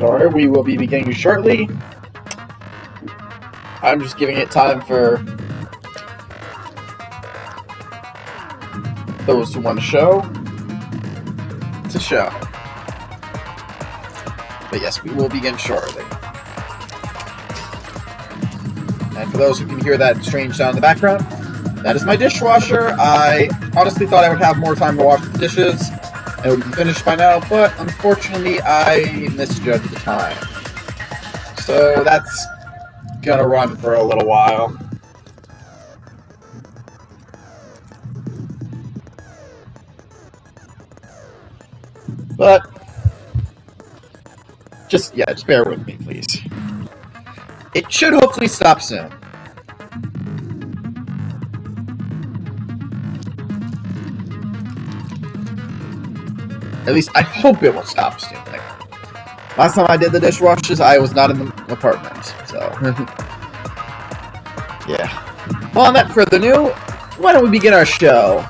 story. We will be beginning shortly. I'm just giving it time for those who want to show. But yes, we will begin shortly. And for those who can hear that strange sound in the background, that is my dishwasher. I honestly thought I would have more time to wash the dishes and it would be finished by now, but unfortunately I misjudged the time. So that's gonna run for a little while. But just bear with me, please. It should hopefully stop soon. At least I hope it will stop soon. Like, last time I did the dishwashers, I was not in the apartment, so yeah. Well, on that further new, why don't we begin our show?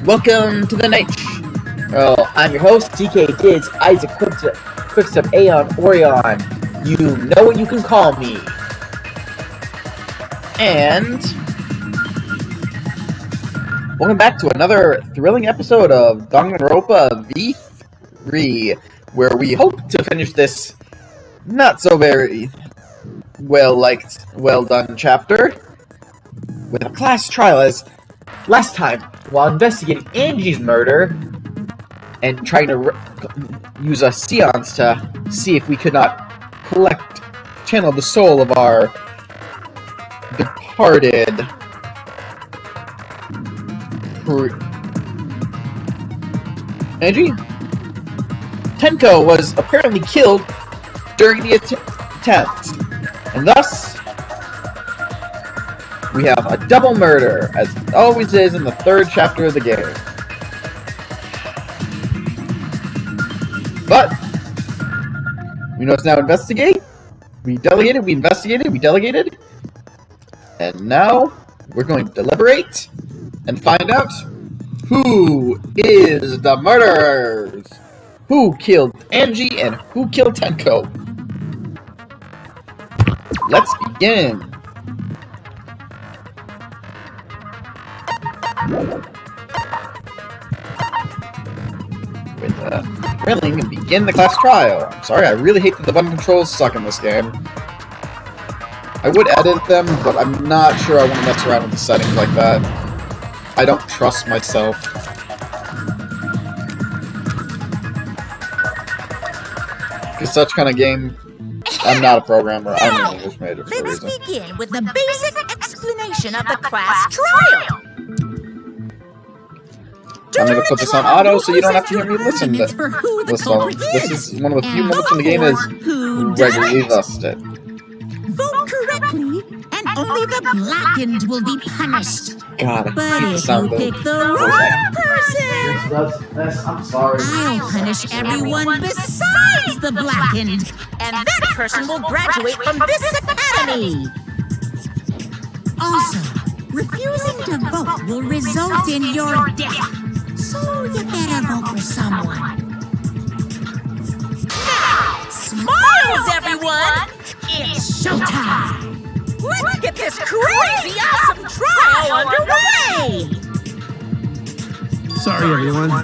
Welcome to the night. Well, I'm your host, TK Kids, Isaac Quickstep, Aeon, Orion. You know what you can call me. And welcome back to another thrilling episode of Danganronpa V3, where we hope to finish this not so very well done chapter with a class trial, as last time, while investigating Angie's murder and trying to use a seance to see if we could not channel the soul of our departed Angie? Tenko was apparently killed during the attempt, and thus we have a double murder, as it always is in the third chapter of the game. But we know it's now investigate. We delegated, we investigated, we delegated. And now we're going to deliberate and find out who is the murderers. Who killed Angie and who killed Tenko? Let's begin. With thrilling and begin the class trial. I'm sorry, I really hate that the button controls suck in this game. I would edit them, but I'm not sure I want to mess around with the settings like that. I don't trust myself. It's such kind of game. I'm not a programmer. I'm an English major for a reason. Let's begin with the basic explanation of the class trial. I'm going to put this on auto so you don't have to hear me listen to this. This is one of the few moments in the game is regularly lost it. Vote correctly, and only the blackened will be punished. God, but if you pick the wrong person, I'm sorry. I'll punish everyone besides the blackened, and that person will graduate from this academy. Also, refusing to vote will result in your death. So you better vote for someone. Now, smiles, everyone! It's showtime! Let's get this crazy awesome trial underway! Sorry, everyone. I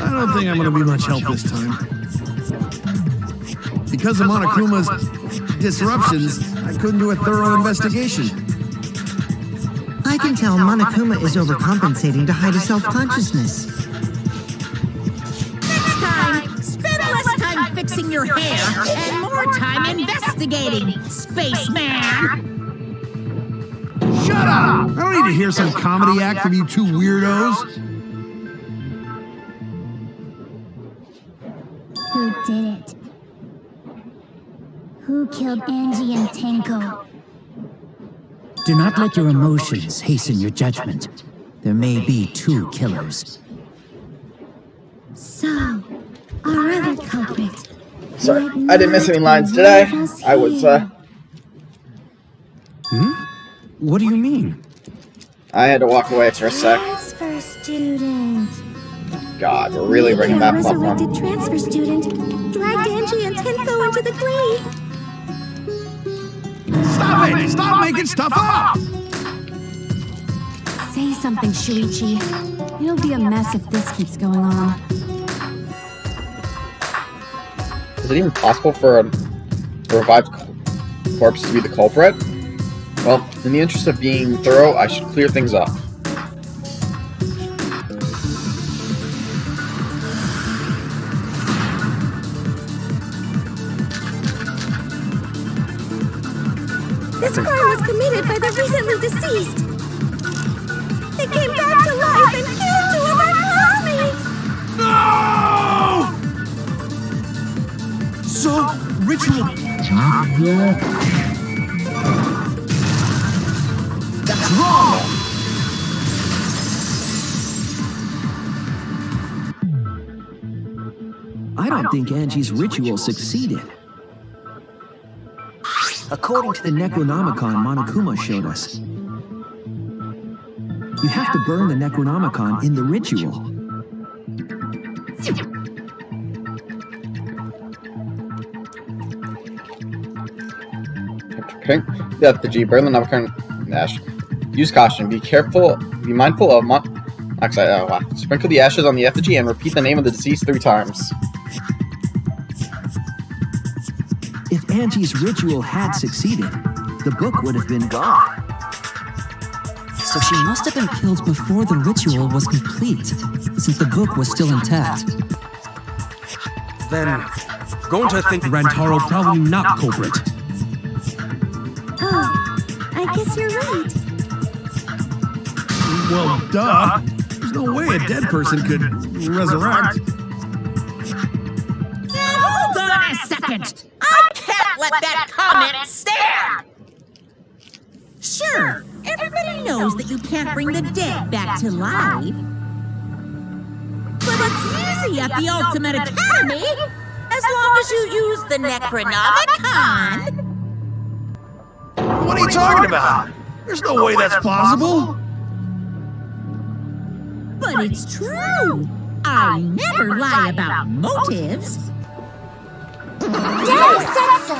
don't think I'm going to be much help this time. Because of Monokuma's disruptions, I couldn't do a thorough investigation. I can tell Monokuma is overcompensating to hide his self-consciousness. Next time, spend less time fixing your hair and more time investigating, spaceman! Shut up! I don't need to hear some comedy act from you two weirdos. Who did it? Who killed Angie and Tenko? Do not let your emotions hasten your judgment. There may be two killers. So, our other culprit. Sorry, I didn't miss any lines today. I was, What do you mean? I had to walk away for a sec. Transfer student. God, we're really bringing that up resurrected transfer student dragged Angie and and Tenko into the grave. Stop it! Stop making stuff up! Say something, Shuichi. It'll be a mess if this keeps going on. Is it even possible for a revived corpse to be the culprit? Well, in the interest of being thorough, I should clear things up. This crime was committed by the recently deceased. They came back to life and killed 2 of our classmates! No! So, ritual... That's wrong! I don't think Angie's ritual succeeded. According to the Necronomicon Monokuma showed us, you have to burn the Necronomicon in the ritual. Pink, yeah, the G, burn the Necronomicon ash. Use caution. Be careful. Be mindful of sprinkle the ashes on the effigy and repeat the name of the deceased 3 times. If Angie's ritual had succeeded, the book would have been gone. So she must have been killed before the ritual was complete, since the book was still intact. Then, going to think Rantaro probably not culprit. Oh, I guess you're right. Well, duh. There's no way a dead person could resurrect. Hold on a second! I can't let that comment stand! Sure, everybody knows that you can't bring the dead back to life. But it's easy at the Ultimate Academy, as long as you use the Necronomicon. What are you talking about? There's no way that's possible. But it's true. I never lie about motives. Daddy said so,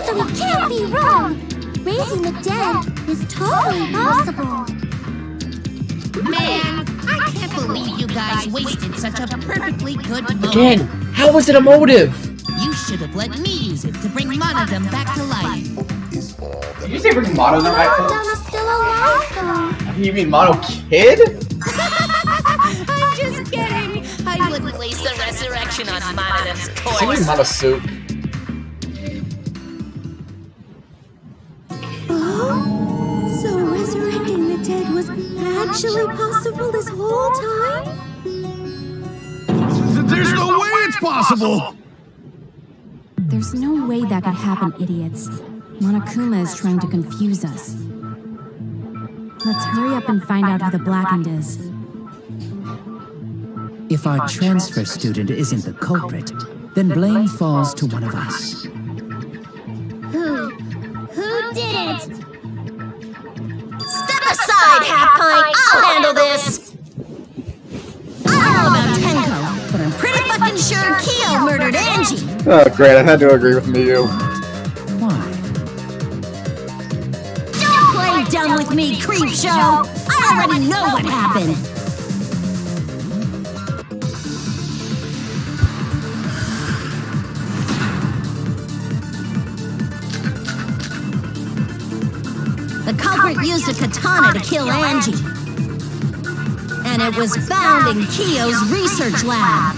so he can't be wrong. Raising the dead is totally possible. Man, I can't believe you guys wasted such a perfectly good motive. Again, how was it a motive? You should have let me use it to bring Monodum back to life. Did you say bring Mono back to life? Monodum is still alive, though. You mean Mono Kid? I'm just kidding. I wouldn't waste a resurrection on Monodum's I corpse. mean Mono Soup. Oh? So resurrecting the dead was actually possible this whole time? There's no way it's possible. There's no way that could happen, idiots. Monokuma is trying to confuse us. Let's hurry up and find out who the Blackened is. If our transfer student isn't the culprit, then blame falls to one of us. Who did it? Step aside, Half-Pint. I'll handle this. I don't know about Tenko, but I'm pretty fucking sure Kyo murdered Angie. Oh, great. I had to agree with Miyu. Why? Don't play dumb with me, Creepshow. I already know what happened. The culprit used a katana to kill Angie. And it was found in Kyo's research lab.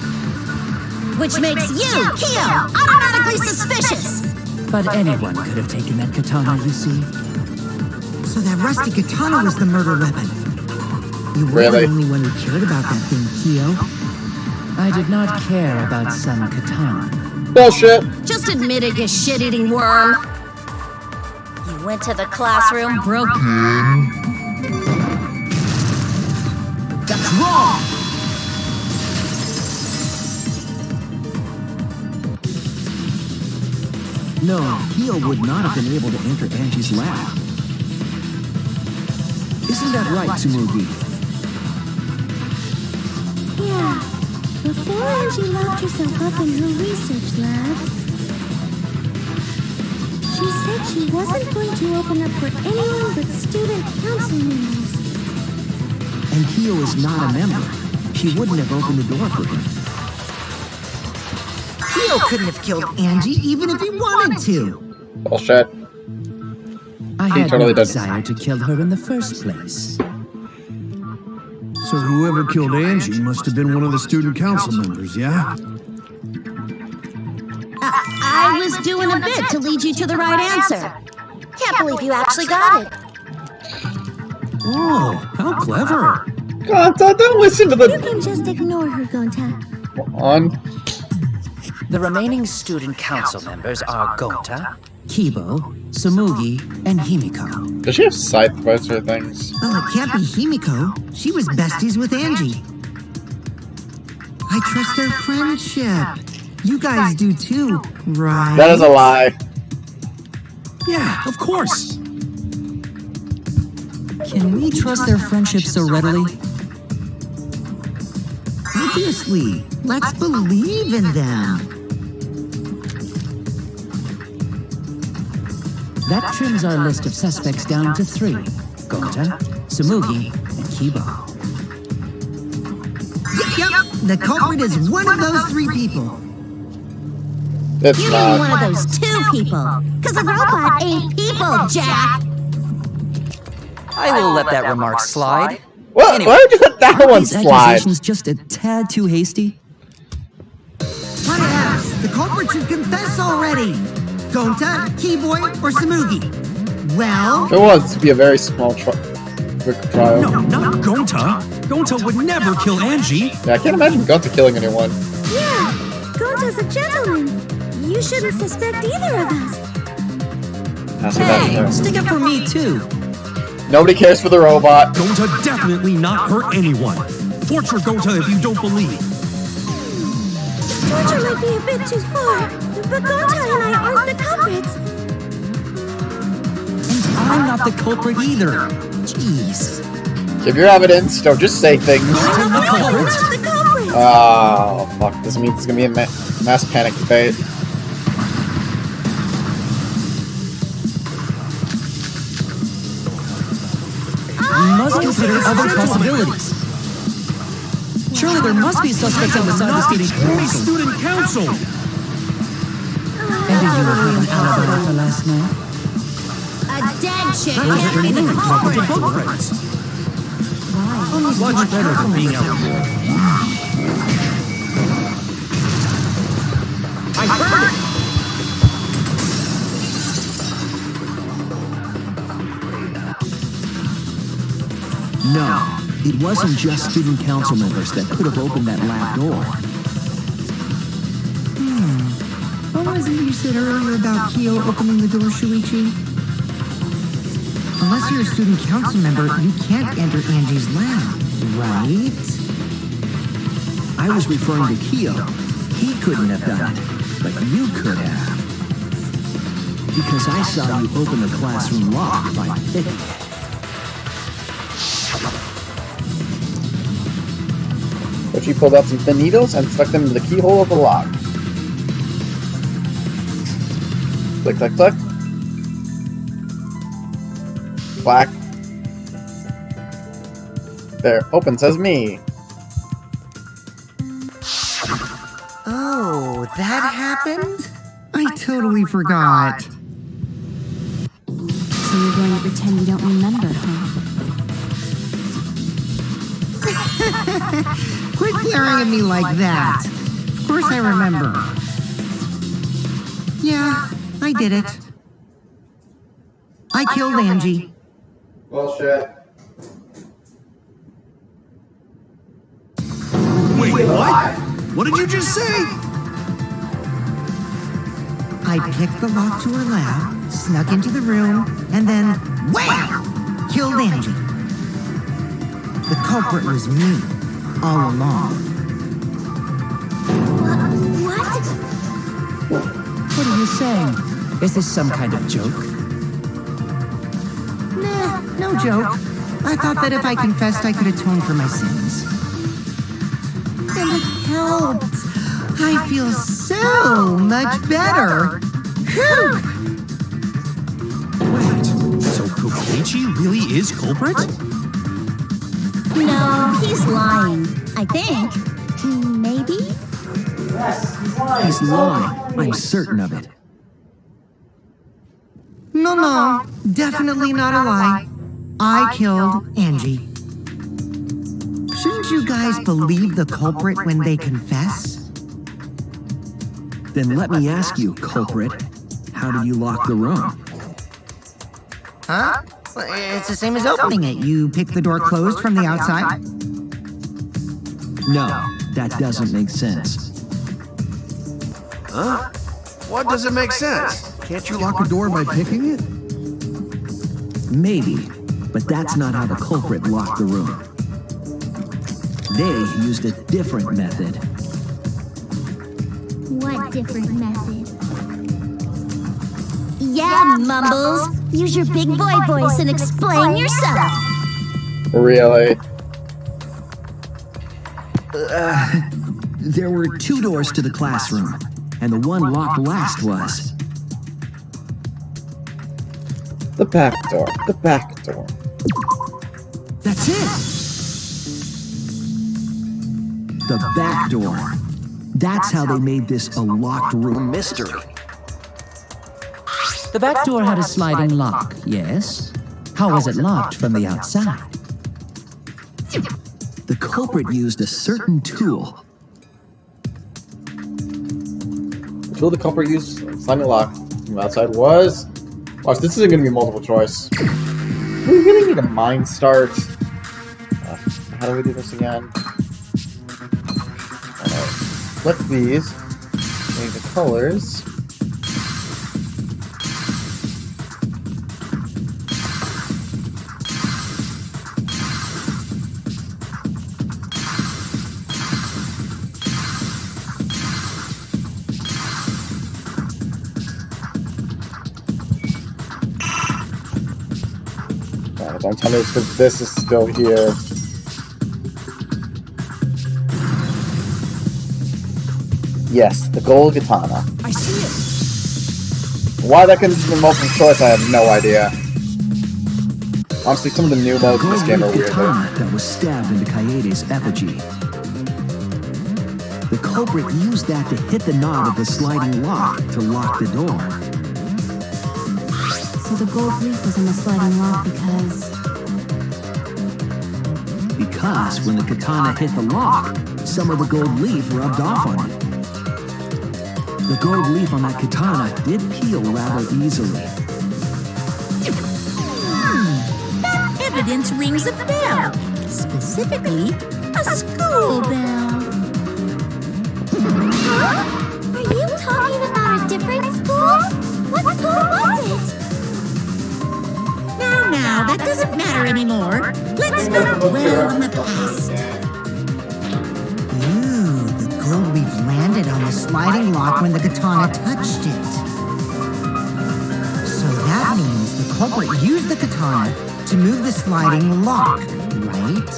Which makes you, Kyo, automatically suspicious. But anyone could have taken that katana, you see. So that rusty katana was the murder weapon. You were Really? the only one who cared about that thing, Kyo. I did not care about some katana. Bullshit. Just admit it, you shit-eating worm. You went to the classroom, broke... That's wrong. No, Kyo would not have been able to enter Angie's lab. Isn't that right, Tsumugi? Yeah. Before Angie locked herself up in her research lab, She said she wasn't going to open up for anyone but student council members. And Kyo is not a member. She wouldn't have opened the door for him. Kyo couldn't have killed Angie even if he wanted to. Bullshit. I He had totally no doesn't. desire to kill her in the first place. So whoever killed Angie must have been one of the student council members, yeah? I was doing a bit to lead you to the right answer. Can't believe you actually got it. Oh, how clever. Gonta, don't listen to You the... can just ignore her, Gonta. On. The remaining student council members are Gonta, Kibo, Samugi, and Himiko. Does she have side quests or things? Well, it can't be Himiko. She was besties with Angie. I trust their friendship. You guys do too, right? That is a lie. Yeah, of course. Can we trust their friendship so readily? Obviously. Let's believe in them. That trims our list of suspects down to 3. Gonta, Samugi, and Kibo. Yep. The culprit is one of those 3 people. It's You mean not. one of those 2 people? Because a robot ain't people, Jack! I will let that remark slide. What? Anyway. Why would you let that one These slide? accusations just a tad too hasty? Perhaps the culprit should confess already. Gonta, Keyboy, or Samugi? Well, It was to be a very small quick trial. No, not Gonta. Gonta would never kill Angie. Yeah, I can't imagine Gonta killing anyone. Yeah, Gonta's a gentleman. You shouldn't suspect either of us. That's what that's Hey, there. stick up for me too. Nobody cares for the robot. Gonta definitely not hurt anyone. Torture Gonta if you don't believe. Torture might be a bit too far, but Gonta and I aren't the culprits. And I'm not the culprit either. Jeez. Give your evidence. Don't just say things. I'm the culprit. The culprit! Oh, fuck. This means it's gonna be a mass panic debate. We must consider other possibilities. Surely there must be suspects on the side of the student Only council. student council. And did you have an alibi for last night? A dead chick can't be the culprit! Culprits. Much better than being out here. I heard it. No, it wasn't just student council members that could have opened that lab door. What was it you said earlier about Kyo opening the door, Shuichi? Unless you're a student council member, you can't enter Angie's lab, right? I was referring to Kyo. He couldn't have done it, but you could have. Because I saw you open the classroom lock by picking it. So she pulled out some thin needles and stuck them into the keyhole of the lock. Click, click, click. Black. There, open says me. Oh, that happened? I totally forgot. So you're going to pretend you don't remember, huh? Quit glaring at me like that. Of course I remember. Yeah, I did it. I killed Angie. Bullshit. Wait, what? What did you just say? I picked the lock to her lab, snuck into the room, and then wham! Killed Angie. The culprit was me, all along. What? What are you saying? Is this some kind of joke? Nah, no joke. I thought that if I confessed, I could atone for my sins. And it helped. I feel so much better. Whew! Ichi really is culprit? No, he's lying. I think. Maybe? He's lying. I'm certain of it. No, definitely not a lie. I killed Angie. Shouldn't you guys believe the culprit when they confess? Then let me ask you, culprit, how did you lock the room? Huh? It's the same as opening it. You pick the door closed from the outside? No, that doesn't make sense. Huh? What doesn't make sense? Can't you lock a door by picking it? Maybe, but that's not how the culprit locked the room. They used a different method. What different method? Yeah, Mumbles. Use your big boy voice and explain yourself. Really? There were 2 doors to the classroom, and the one locked last was... The back door. The back door. That's it! The back door. That's how they made this a locked room mystery. The back door had a sliding lock, yes? How was it locked from the outside? The culprit used a certain tool. The tool the culprit used, sliding lock from the outside was... Watch, this isn't going to be multiple choice. We really need a mind start. How do we do this again? Alright. Flip these. Make the colors. Don't tell me it's because this is still here. Yes, the gold katana. I see it. Why that couldn't have been multiple choice, I have no idea. Honestly, some of the new modes in this game are weird. Katana that was stabbed into Kaede's effigy. The culprit used that to hit the knob of the sliding lock to lock the door. So the gold leaf was in the sliding lock because... Because when the katana hit the lock, some of the gold leaf rubbed off on it. The gold leaf on that katana did peel rather easily. That evidence rings a bell. Specifically, a school bell. Huh? Are you talking about a different school? What school was it? Now, that doesn't matter anymore. Let's not dwell on the past. Ooh, the gold leaf landed on the sliding lock when the katana touched it. So that means the culprit used the katana to move the sliding lock, right?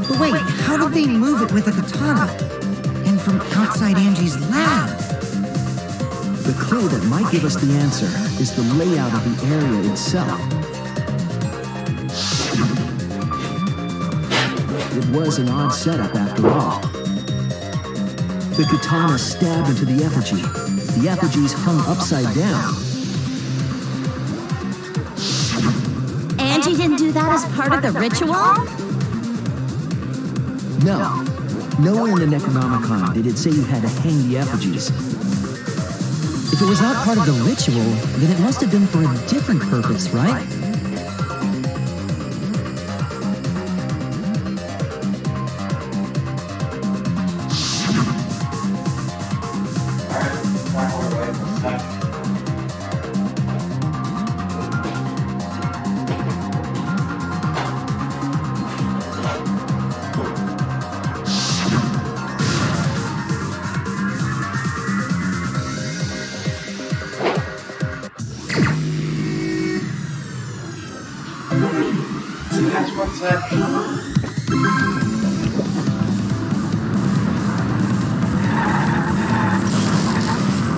But wait, how did they move it with a katana? And from outside Angie's lab? The clue that might give us the answer is the layout of the area itself. It was an odd setup after all. The katana stabbed into the effigy. The effigies hung upside down. Angie didn't do that as part of the ritual? No. Nowhere in the Necronomicon did it say you had to hang the effigies. If it was not part of the ritual, then it must have been for a different purpose, right?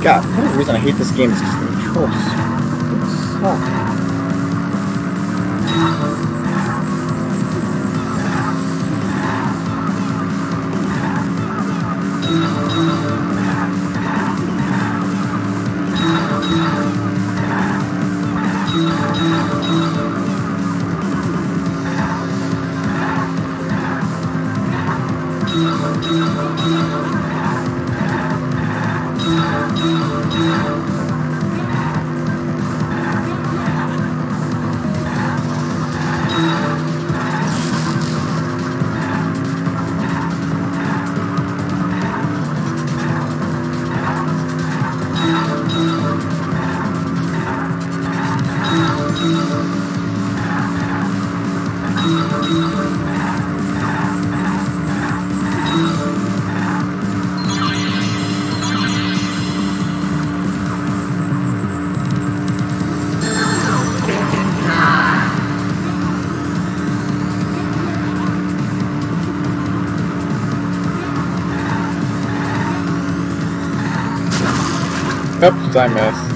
God, part of the reason I hate this game is because the controls suck. Oops, I missed.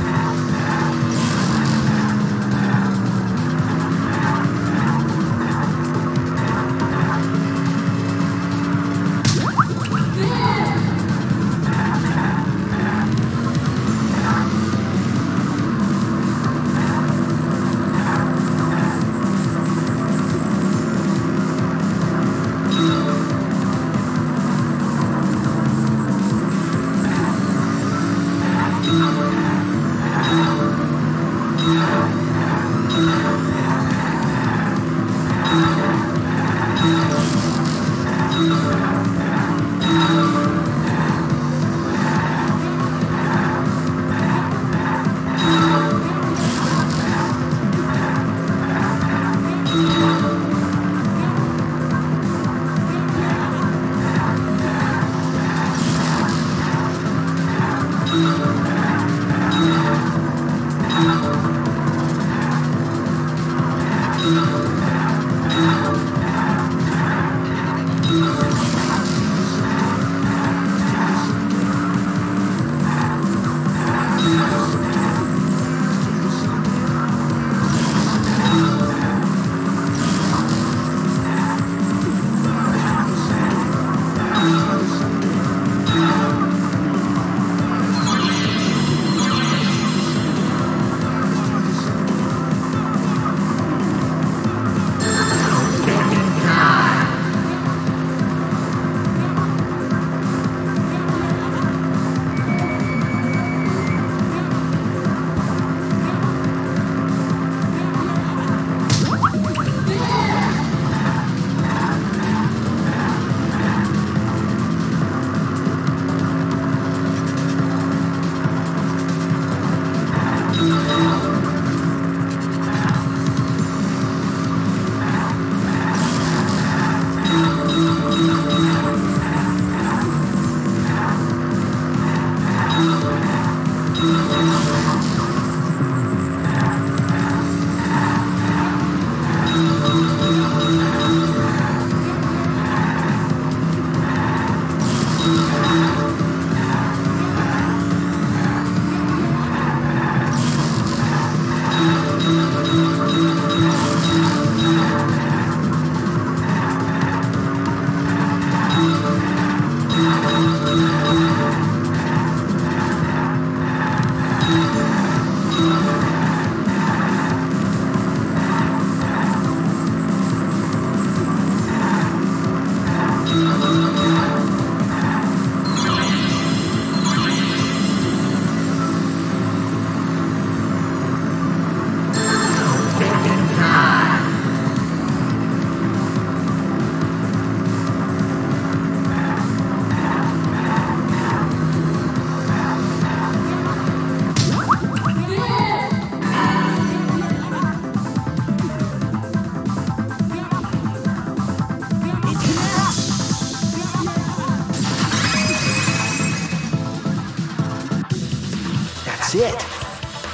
That's it.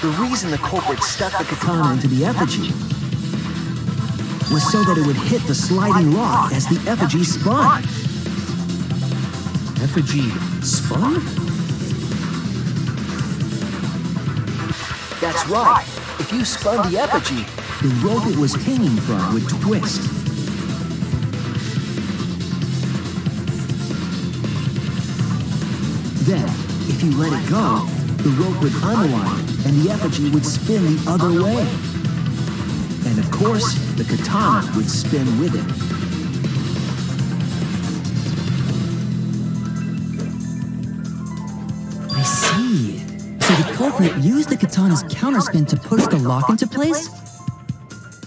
The reason the culprit stuck the katana into the effigy was so that it would hit the sliding lock as the effigy spun. Effigy spun? That's right. If you spun the effigy, the rope it was hanging from would twist. Then, if you let it go, the rope would unwind and the effigy would spin the other way. And of course, the katana would spin with it. I see. So the culprit used the katana's counterspin to push the lock into place?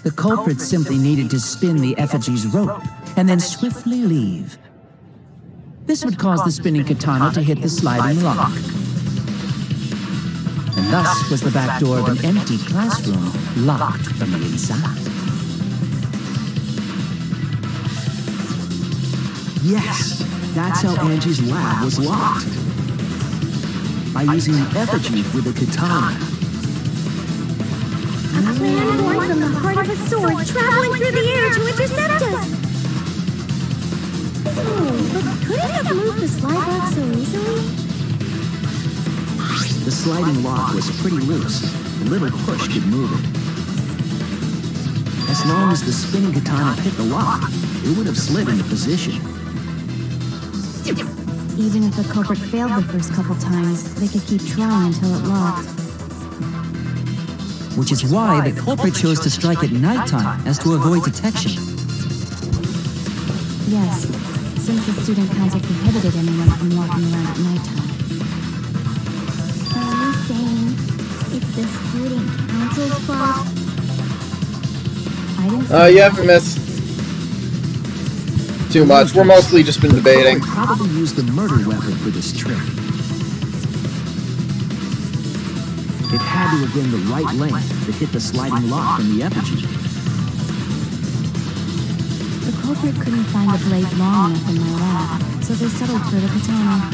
The culprit simply needed to spin the effigy's rope and then swiftly leave. This would cause the spinning katana to hit the sliding lock. And thus was the back door of an empty classroom locked from the inside. Yes, that's how Angie's lab was locked. By using the effigy with a katana. A plan born from the heart of a sword traveling through the air to intercept us. But could it have moved the slide lock so easily? The sliding lock was pretty loose. A little push could move it. As long as the spinning katana hit the lock, it would have slid into position. Even if the culprit failed the first couple times, they could keep trying until it locked. Which is why the culprit chose to strike at nighttime as to avoid detection. Yes, since the student council prohibited anyone from walking around at nighttime. Are you saying it's the student council's fault? I didn't You haven't missed too much. We're mostly just been debating. The culprit probably used the murder weapon for this trick. It had to have been the right length to hit the sliding lock from the effigy. The culprit couldn't find the blade long enough in my lab, so they settled for the katana.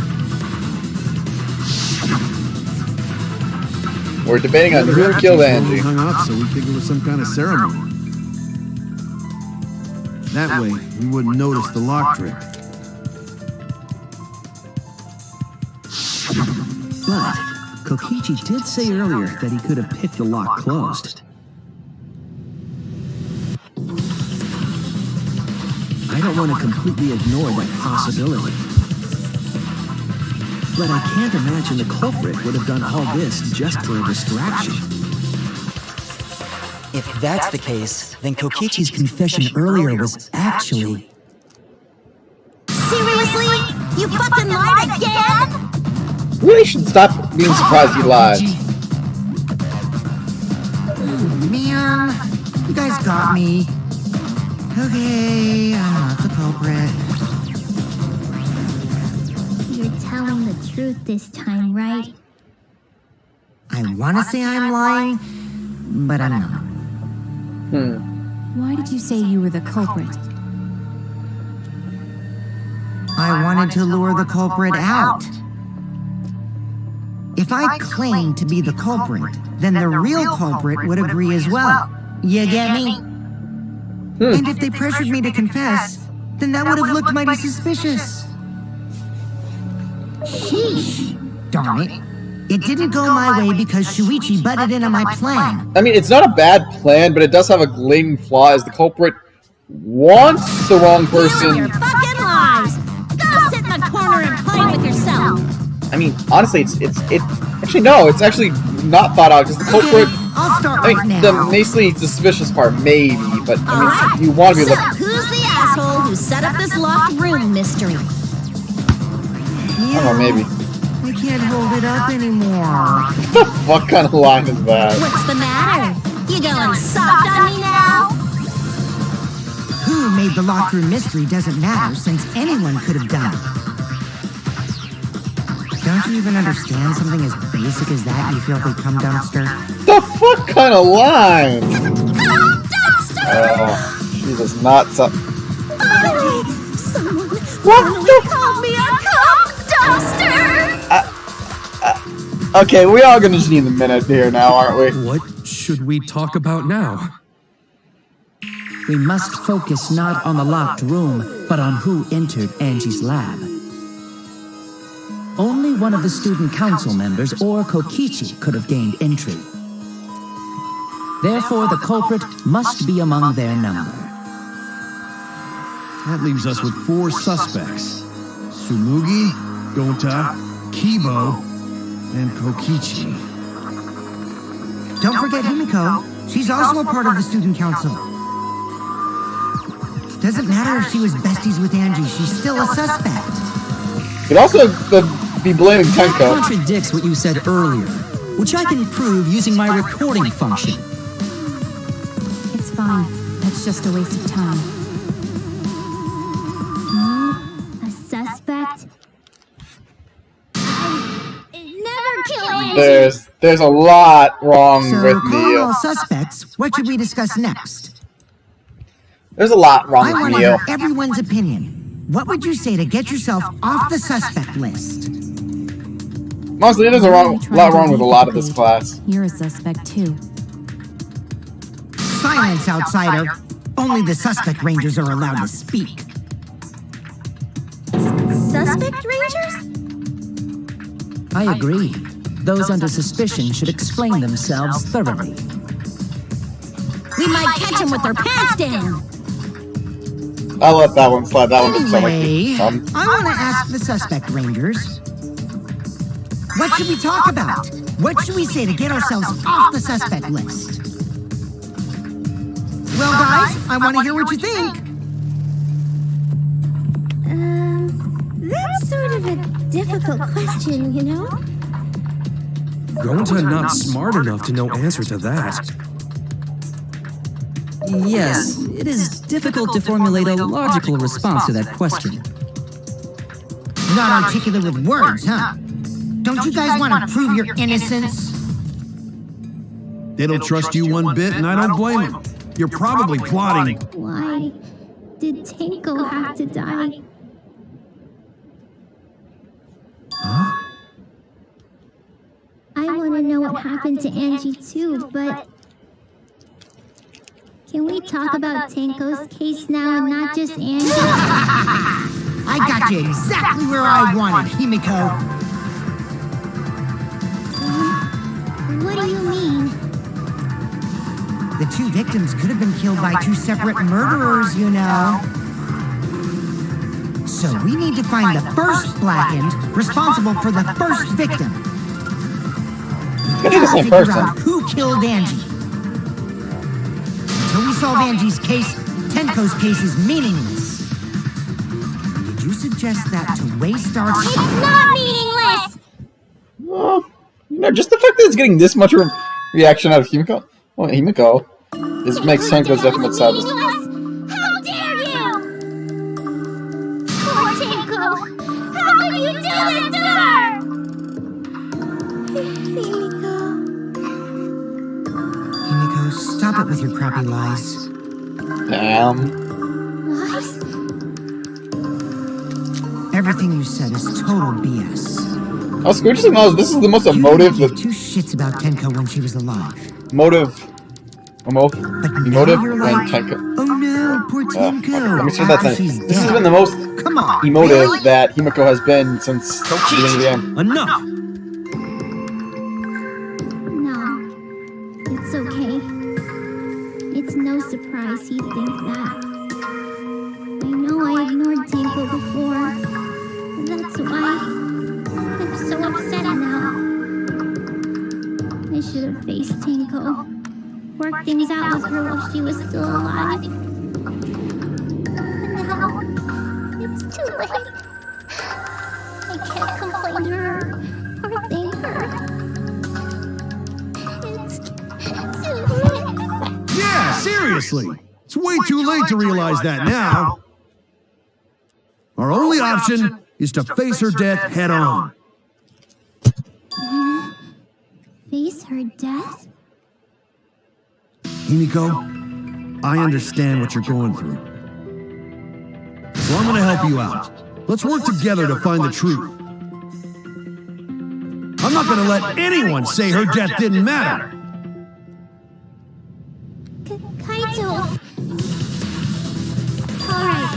We're debating on who killed Angie. Hung up, so we think it was some kind of ceremony. That way, we wouldn't notice the lock trick. But Kokichi did say earlier that he could have picked the lock closed. I don't want to completely ignore that possibility. But I can't imagine the culprit would have done all this just for a distraction. If that's the case, then Kokichi's confession earlier was actually... Seriously? You fucking lied again? Really should stop being surprised he lied. Man, you guys got me. Okay, I'm not the culprit. You're telling the truth this time, right? I want to say I'm lying, but I'm not. Why did you say you were the culprit? I wanted to lure the culprit out. If I claim to be the culprit, then the real culprit would agree as well. You get me? And if they pressured me to confess, then that would have looked mighty suspicious. Sheesh. Darn it. It didn't go my way because Shuichi butted into my plan. I mean, it's not a bad plan, but it does have a glaring flaw as the culprit wants the wrong person. Your fucking lies! Go sit in the corner and play with yourself! I mean, honestly, actually, no, it's actually not thought out, because the culprit... I'll start I right mean, now. the mostly suspicious part, maybe, but, I mean, Alright, you want to be so looking... who's the asshole who set up this locked room mystery? I don't know, maybe. I can't hold it up anymore. What the fuck kind of line is that? What's the matter? You going soft on me now? Who made the locked room mystery doesn't matter since anyone could have done it. Don't you even understand something as basic as that, you filthy cum dumpster? The fuck kind of line? Cum dumpster! Oh, she does not sound... Someone What the called me a cum dumpster! Okay, we are gonna just need a minute here now, aren't we? What should we talk about now? We must focus not on the locked room, but on who entered Angie's lab. Only one of the student council members or Kokichi could have gained entry. Therefore, the culprit must be among their number. That leaves us with 4 suspects. Tsumugi, Gonta, Kibo, and Kokichi. Don't forget Himiko. She's also a part of the student council. Doesn't matter if she was besties with Angie, she's still a suspect. You could also be blaming That Tenko. contradicts what you said earlier, which I can prove using my recording function. It's fine. That's just a waste of time. A suspect? Never kill Angie! There's a lot wrong So, with calling all Neo. suspects, what should we discuss next? There's a lot wrong I with want to Neo. hear everyone's opinion. What would you say to get yourself off the suspect list? Mostly, there's a lot wrong with a lot of this class. You're a suspect too. Silence, outsider. Only the suspect rangers are allowed to speak. Suspect rangers? I agree. Those under suspicion should explain themselves thoroughly. We might catch them with their pants down. I'll let that one slide. That one looks like Anyway, fun. I want to ask the suspect rangers. What should we talk about? What should we say to get ourselves off the suspect list? Well, guys, I want to hear what you think. That's sort of a difficult question, you know? Gonta not smart enough to know answer to that. Yes, it is difficult to formulate a logical response to that question. Not articulate with words, huh? Don't you guys want to prove your innocence? They don't trust you one bit, and I don't blame them. You're probably plotting. Why did Tenko have to die? Huh? I want to know what happened to Angie too, but... Can we talk about Tenko's case now and not just Angie? I got you exactly where I wanted, Himiko. What do you mean? The two victims could have been killed by two separate murderers, you know. So we need to find the first blackened responsible for the first victim. Could be the same Figure person. out who killed Angie. Until we solve Angie's case, Tenko's case is meaningless. Did you suggest that to waste our It's time? not meaningless! Well, just the fact that it's getting this much reaction out of Himiko. Well, Himiko makes Tenko's death much sadder. How dare you! Poor Tenko! How could you do this to her? Himiko, stop it with your crappy lies. Damn. Lies? Everything you said is total BS. Oh, Squidge knows this is the most emotive. You didn't give two shits about Tenko when she was alive. Emotive But now you're when like, Tenko. oh no, poor Tenko. Let me see that She's thing. This has dead. been the most Come on, emotive really? that Himiko has been since the beginning of the game. Enough! No. It's okay. It's no surprise he'd think that. I know I ignored Tenko before. That's why I'm so upset now. I should have faced Tenko. Worked things out with her while she was still alive. But now, it's too late. I can't complain to her or thank her. It's too late. Yeah, seriously. It's way too late to realize that now. Our only option is to face her death head on. Face her death? Himiko, I understand what you're going through. So I'm gonna help you out. Let's work together to find the truth. I'm not gonna let anyone say her death didn't matter. Kaito! Alright.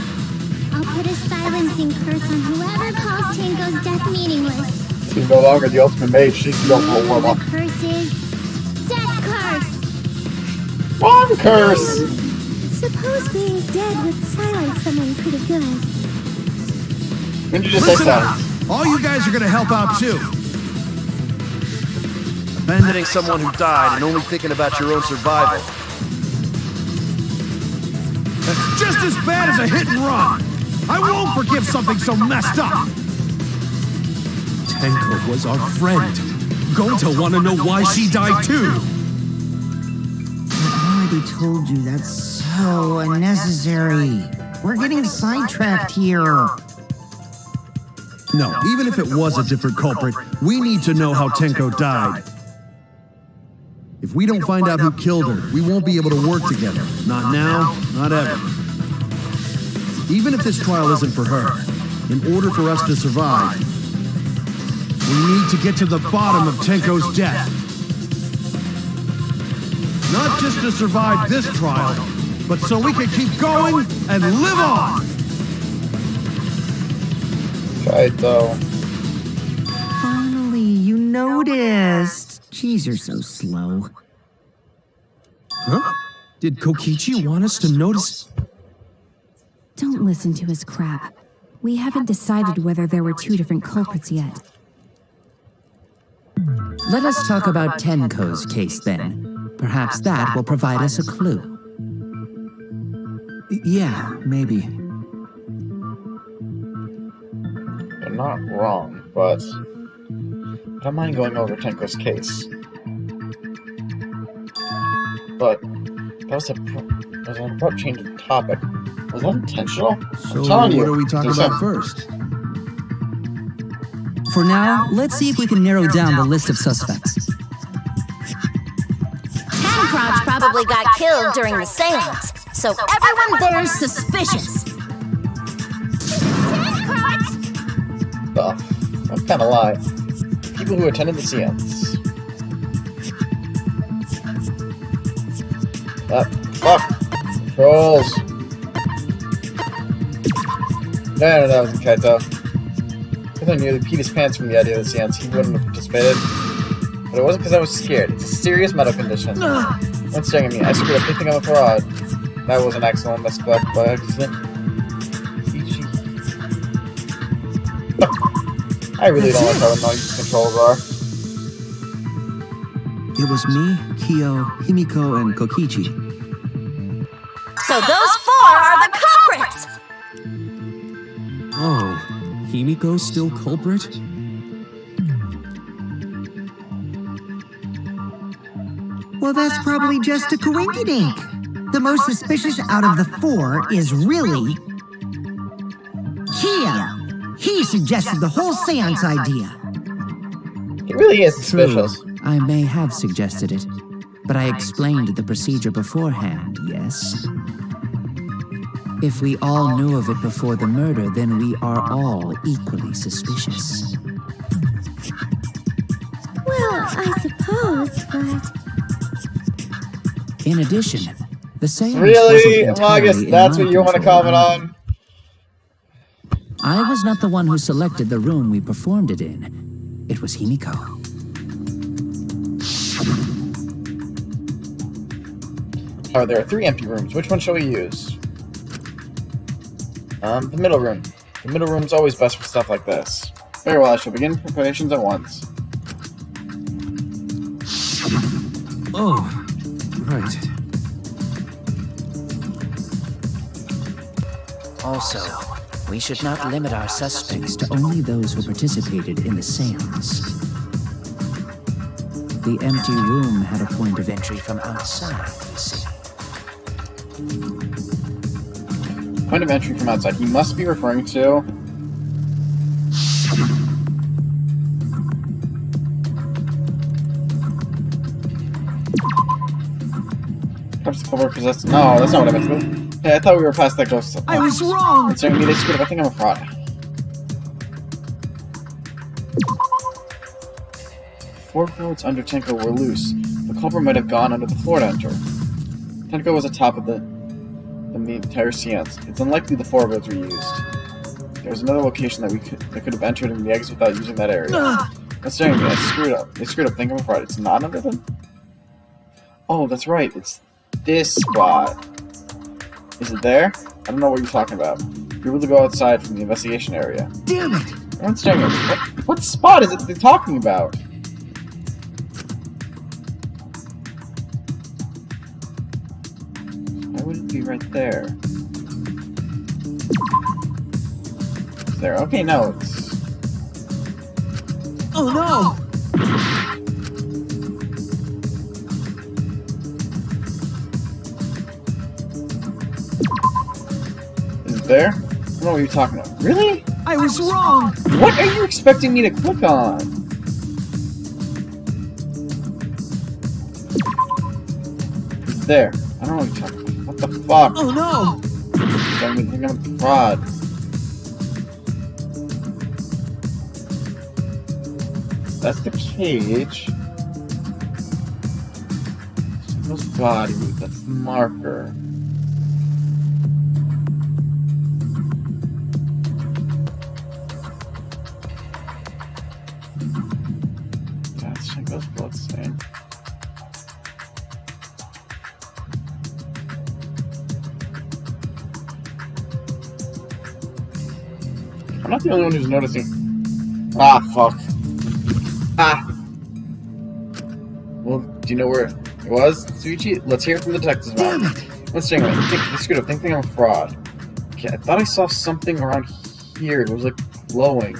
I'll put a silencing curse on whoever calls Tenko's death meaningless. She's no longer the ultimate mage. She's the ultimate The warlock. curse is... Death curse! One curse! Suppose being dead would silence someone pretty good. When did you just say Listen up. that? All you guys are gonna help out too. Abandoning someone who died and only thinking about your own survival. That's just as bad as a hit and run. I won't forgive something so messed up. Tenko was our friend. Gonta want to know why she died too. I already told you that's so unnecessary. We're getting sidetracked here. No, even if it was a different culprit, we need to know how Tenko died. If we don't find out who killed her, we won't be able to work together. Not now, not ever. Even if this trial isn't for her, in order for us to survive, we need to get to the bottom of Tenko's death. Not just to survive this trial, but so we can keep going and live on! Right, though. Finally, you noticed. Jeez, you're so slow. Huh? Did Kokichi want us to notice? Don't listen to his crap. We haven't decided whether there were two different culprits yet. Let us talk about Tenko's case then. Perhaps that will provide us a clue. Yeah, maybe. You're not wrong, but I don't mind going over Tenko's case. But that was an abrupt change of topic. Was that intentional? So I'm telling you, what are we talking there's about some- first? For now, let's see if we can narrow down the list of suspects. Tancrotch probably got killed during the seance, so everyone there's suspicious. What kind of lie? People who attended the seance. Fuck! Trolls! No, that wasn't Kaito. If I nearly peed his pants from the idea of the seance, he wouldn't have participated. But it wasn't because I was scared. It's a serious medical condition. Don't staring at me. I screwed up. They think I'm a fraud. That was an accident misclick by accident. I really don't like how annoying these controls are. It was me, Kyo, Himiko, and Kokichi. So those four are the culprits! Oh, Himiko's still culprit? Well, that's probably just a coinkydink. The most suspicious out of the four is really Kyo. He suggested the whole seance idea. He really is suspicious. True, I may have suggested it, but I explained the procedure beforehand, yes? If we all knew of it before the murder, then we are all equally suspicious. Well, I suppose, but... In addition, the seance Really? wasn't Well, I guess entirely in that's my what you want to control. comment on? I was not the one who selected the room we performed it in. It was Himiko. Oh, there are 3 empty rooms. Which one shall we use? The middle room. The middle room's always best for stuff like this. Very well, I shall begin preparations at once. Oh, right. Also, we should not limit our suspects to Only those who participated in the seance. The empty room had a point of entry from outside, you see. Point of entry from outside. He must be referring to... Perhaps the culprit possessed... No, that's not what I meant to do. Hey, I thought we were past that ghost. I was wrong! Considering me, they screwed up. I think I'm a fraud. Four cords under Tenko were loose. The culprit might have gone under the floor to enter. Tenko was atop of the entire seance. It's unlikely the 4 roads were used. There was another location that could have entered in the exit without using that area. That's staring at me. I screwed up. They screwed up. Think I'm a fraud. It's not under them? Oh, that's right. It's this spot. Is it there? I don't know what you're talking about. You're able to go outside from the investigation area. Damn it! Everyone's staring at me. What spot is it they're talking about? Why would it be right there? It's there. Okay, no, it's... Oh no! Is it there? I don't know what you're talking about. Really? I was wrong! What are you expecting me to click on? It's there. I don't know what you're talking about. What the fuck? Oh no! Don't even think I'm a fraud. That's the cage. That's body. That's the marker. That's Shingo's bloodstain. I'm not the only one who's noticing. Ah, fuck. Ah. Well, do you know where it was, Suichi? Let's hear it from the detective's mouth. Let's think I'm a fraud. Okay, I thought I saw something around here. It was like glowing.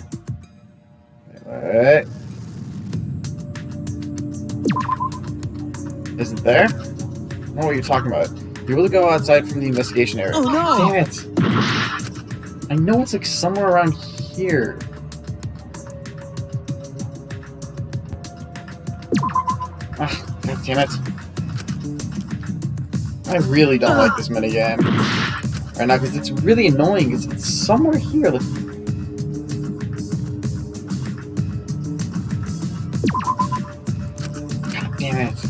Alright. Is it there? I don't know what you're talking about. You're able to go outside from the investigation area. Oh no! Damn it! I know it's like somewhere around here. Ah, God damn it. I really don't like this minigame right now because it's really annoying. It's somewhere here. Like... God damn it.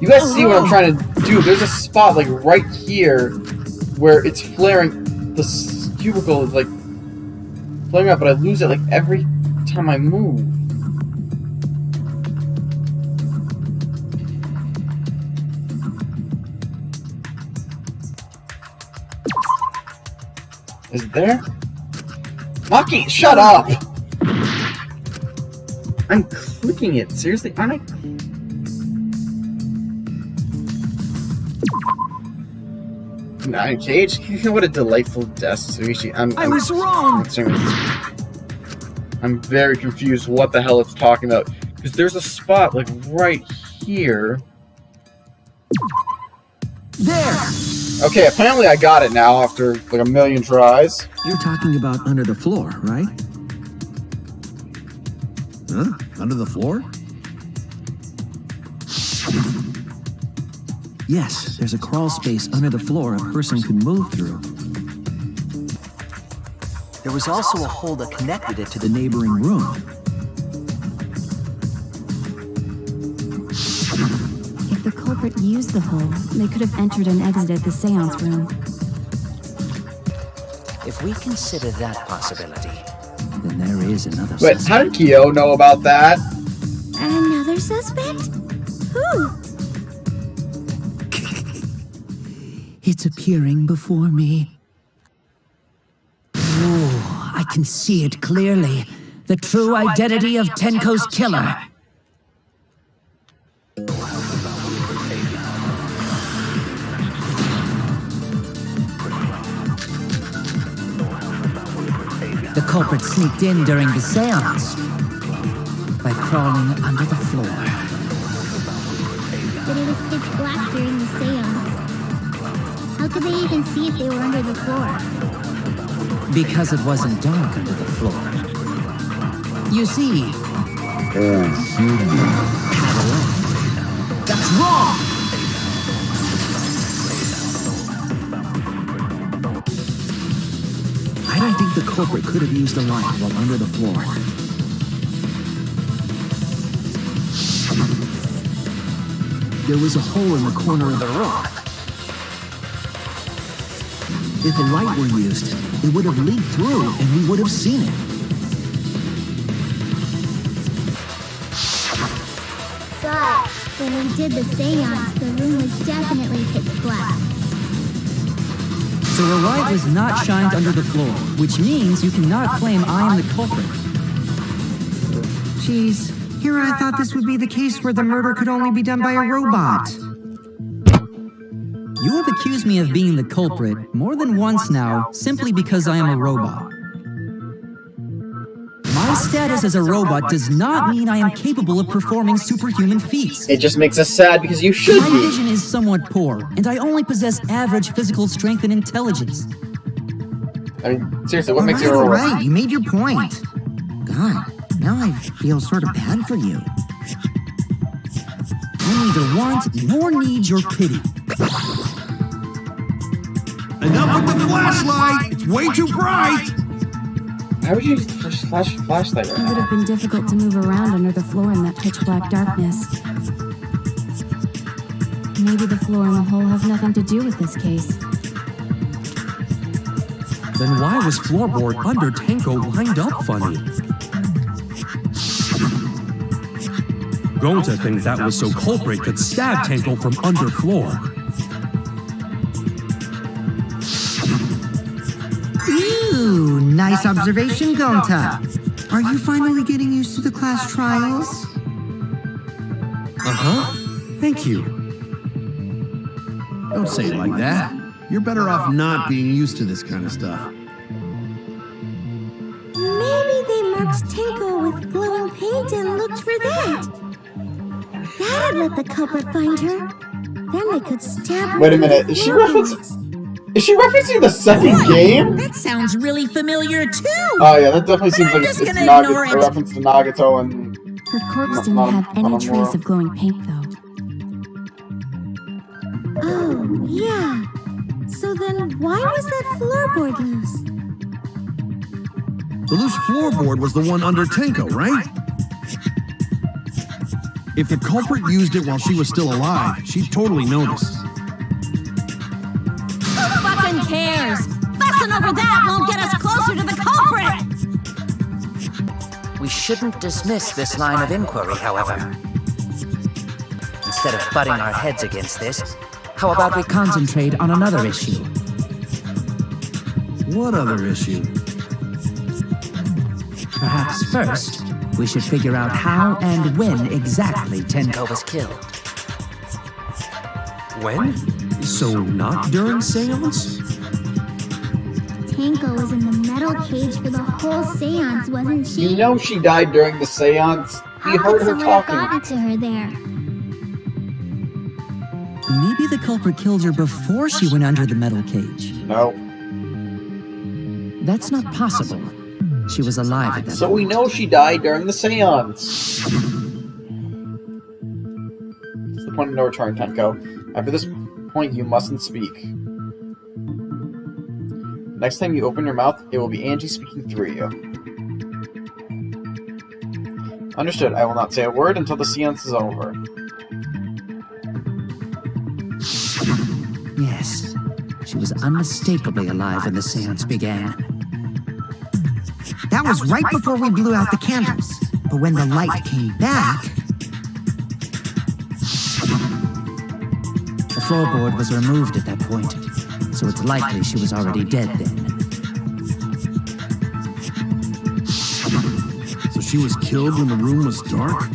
You guys see what I'm trying to do. There's a spot like right here where it's flaring. The cubicle is like flaring up, but I lose it like every time I move. Is it there? Maki, shut up! I'm clicking it. Seriously, aren't I? Nah, Cage, what a delightful death, Suichi. I was wrong! I'm very confused what the hell it's talking about. Because there's a spot, like, right here. There! Okay, apparently I got it now after, like, a million tries. You're talking about under the floor, right? Huh? Under the floor? Yes, there's a crawl space under the floor a person could move through. There was also a hole that connected it to The neighboring room. If the culprit used the hole, they could have entered and exited the seance room. If we consider that possibility, Then there is another Wait, suspect. how did Kyo know about that? Another suspect? Who? It's appearing before me. Oh, I can see it clearly. The true identity of Tenko's killer. The culprit sneaked in during the seance by crawling under the floor. But it was pitch black during the seance. How could they even see if they were under the floor? Because it wasn't dark under the floor. You see, That's wrong! I don't think the culprit could have used the light while under the floor. There was a hole in the corner of the room. If a light were used, it would have leaked through and we would have seen it. But when we did the seance, the room was definitely pitch black. so a light was not shined under the floor, which means you cannot claim I am the culprit. Jeez, here I thought this would be the case where the murder could only be done by a robot. You have accused me of being the culprit more than once now, simply because I am a robot. My status as a robot does not mean I am capable of performing superhuman feats. It just makes us sad because you should My be. vision is somewhat poor, and I only possess average physical strength and intelligence. I mean, seriously, what makes you a All robot? right, you made your point. God, now I feel sort of bad for you. I neither want nor need your pity. Enough with the flashlight! It's way too bright! How would you use the flashlight right It would now? have been difficult to move around under the floor in that pitch black darkness. Maybe the floor in the hole has nothing to do with this case. Then why was floorboard under Tenko lined up funny? Going to think that was so culprit could stab Tenko from underfloor. Ooh, nice observation, Gonta. Are you finally getting used to the class trials? Uh-huh. Thank you. Don't say it like that. You're better off not being used to this kind of stuff. Maybe they marked Tenko with glowing paint and looked for that. That'd let the culprit find her. Then they could stab her. Wait a minute, is she referencing the second game? That sounds really familiar too. Oh yeah, that definitely seems like just it's gonna ignore a it. reference to Nagato and... Her corpse didn't have any trace of glowing paint, though. Oh, yeah. So then why was that floorboard loose? The loose floorboard was the one under Tenko, right? If the culprit used it while she was still alive, she'd totally notice. Who fucking cares? Fussing over that won't get us closer to the culprit. We shouldn't dismiss this line of inquiry, however. Instead of butting our heads against this, how about we Concentrate on another issue. What other issue? Perhaps first, we should figure out how and when exactly Tenko was killed? When? So not during seance? Tenko was in the metal cage for the whole seance, wasn't she? You know she died during the seance. We How heard could her someone have talking. gotten to her there? Maybe the culprit killed her before she went under the metal cage. No. That's not possible. She was alive at that So we know she died during the seance. It's the point of no return, Tenko. After this point, you mustn't speak. Next time you open your mouth, it will be Angie speaking through you. Understood. I will not say a word until the seance is over. Yes, she was unmistakably alive when the seance began. That was right before we blew out the candles. But when the light came back... The floorboard was removed at that point, so it's likely she was already dead then. So she was killed when the room was dark?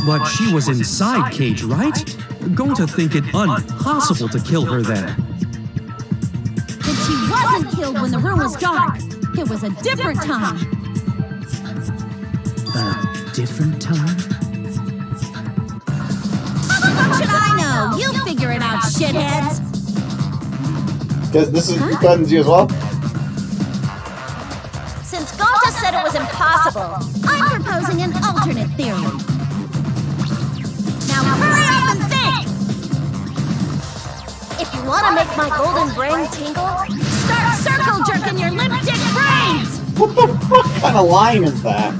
But she was inside cage, right? Going to think it impossible to kill her then. But she wasn't killed when the room was dark. It was a different time. A different time? How the fuck should I know? You figure it out, shitheads. Because this is buttons you as well. Since Gonta said it was impossible, I'm proposing an alternate theory. Now hurry up and think! If you want to make my golden brain tingle, start circle jerking your limp dick brains! What the fuck kind of line is that?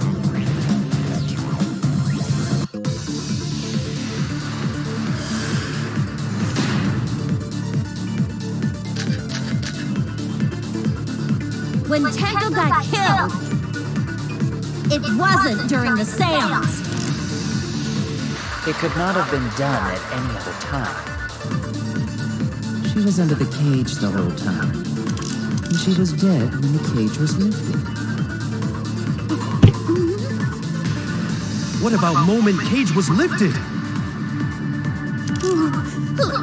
When Tenko got killed, it wasn't during the seance. It could not have been done at any other time. She was under the cage the whole time. And she was dead when the cage was lifted. What about moment cage was lifted?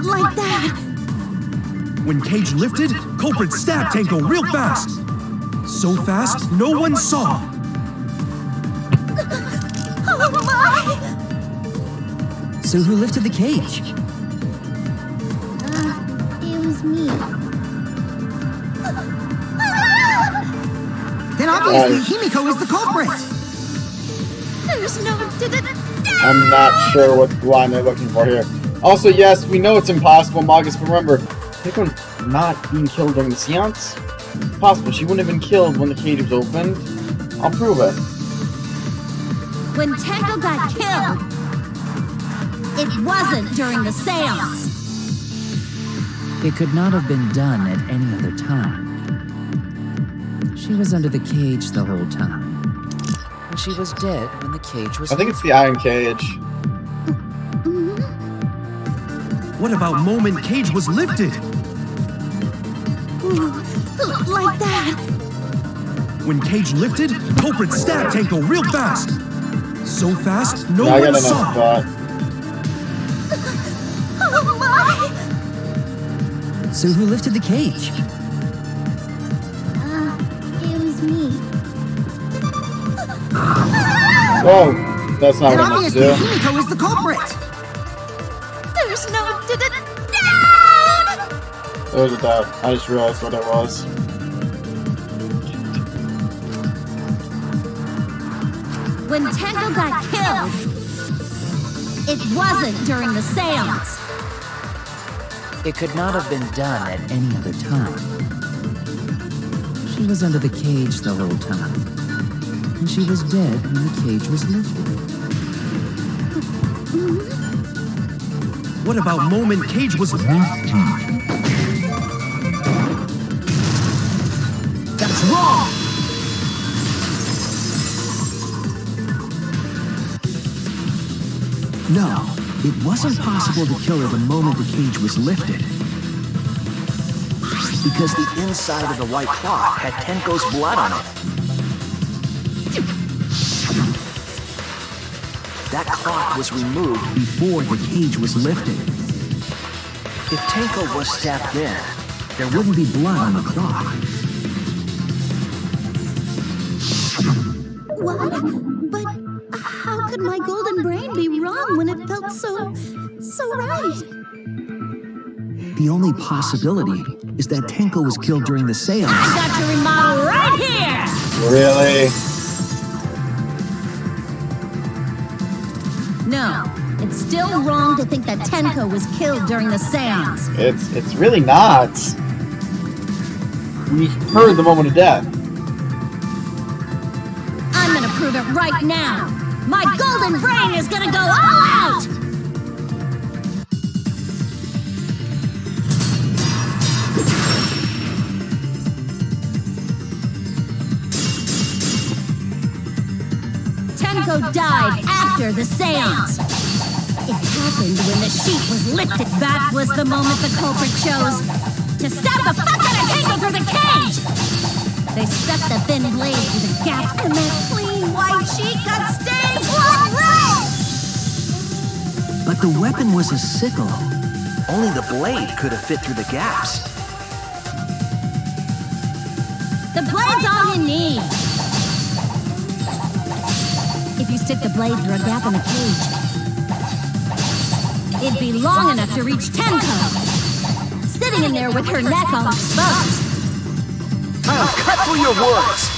Like that. When cage lifted, culprit stabbed Tenko real fast. So fast, no one saw. Oh my! So who lifted the cage? It was me. Then obviously Himiko is the culprit. There's no... I'm not sure what line they're looking for here. Also, yes, we know it's impossible, Magus, but remember, Tenko not being killed during the seance? Possible. She wouldn't have been killed when the cage was opened. I'll prove it. When Tenko got killed, it wasn't during the seance. It could not have been done at any other time. She was under the cage the whole time. And she was dead when the cage was... I think it's the iron cage. What about moment cage was lifted? Like that. When cage lifted, culprit stabbed Tenko real fast. So fast, no Now I one got saw. enough thought. Oh my! So who lifted the cage? It was me. Whoa, that's not And what I meant to obviously, do. Himiko is the culprit. There's no down! It was a doubt. I just realized what it was. When Tenko got killed, it wasn't during the seance. It could not have been done at... Any other time. She was under the cage the whole time. And she was dead when the cage was lifted. What about moment cage was... That's wrong! No, it wasn't possible to kill her the moment the cage was lifted. Because the inside of the white cloth had Tenko's blood on it. That cloth was removed before the cage was lifted. If Tenko was stabbed then, there wouldn't be blood on the cloth. What? But how could my golden brain be wrong when it felt so right? The only possibility is that Tenko was killed during the seance. I got your remodel right here! Really? No, it's still wrong to think that Tenko was killed during the seance. It's really not. We heard the moment of death. I'm gonna prove it right now. My golden brain is gonna go all out! Tenko died after the seance. It happened when the sheet was lifted. That was the moment the culprit chose to stab the fuck out of Tenko through the cage! They stuck the thin blade through the gap, and that clean white sheet got stained blood red! But the weapon was a sickle. Only the blade could have fit through the gaps. The blade's all you need. If you stick the blade through a gap in the cage, it'd be long enough to reach Tenko, sitting in there with her neck all exposed. I'll cut through your words!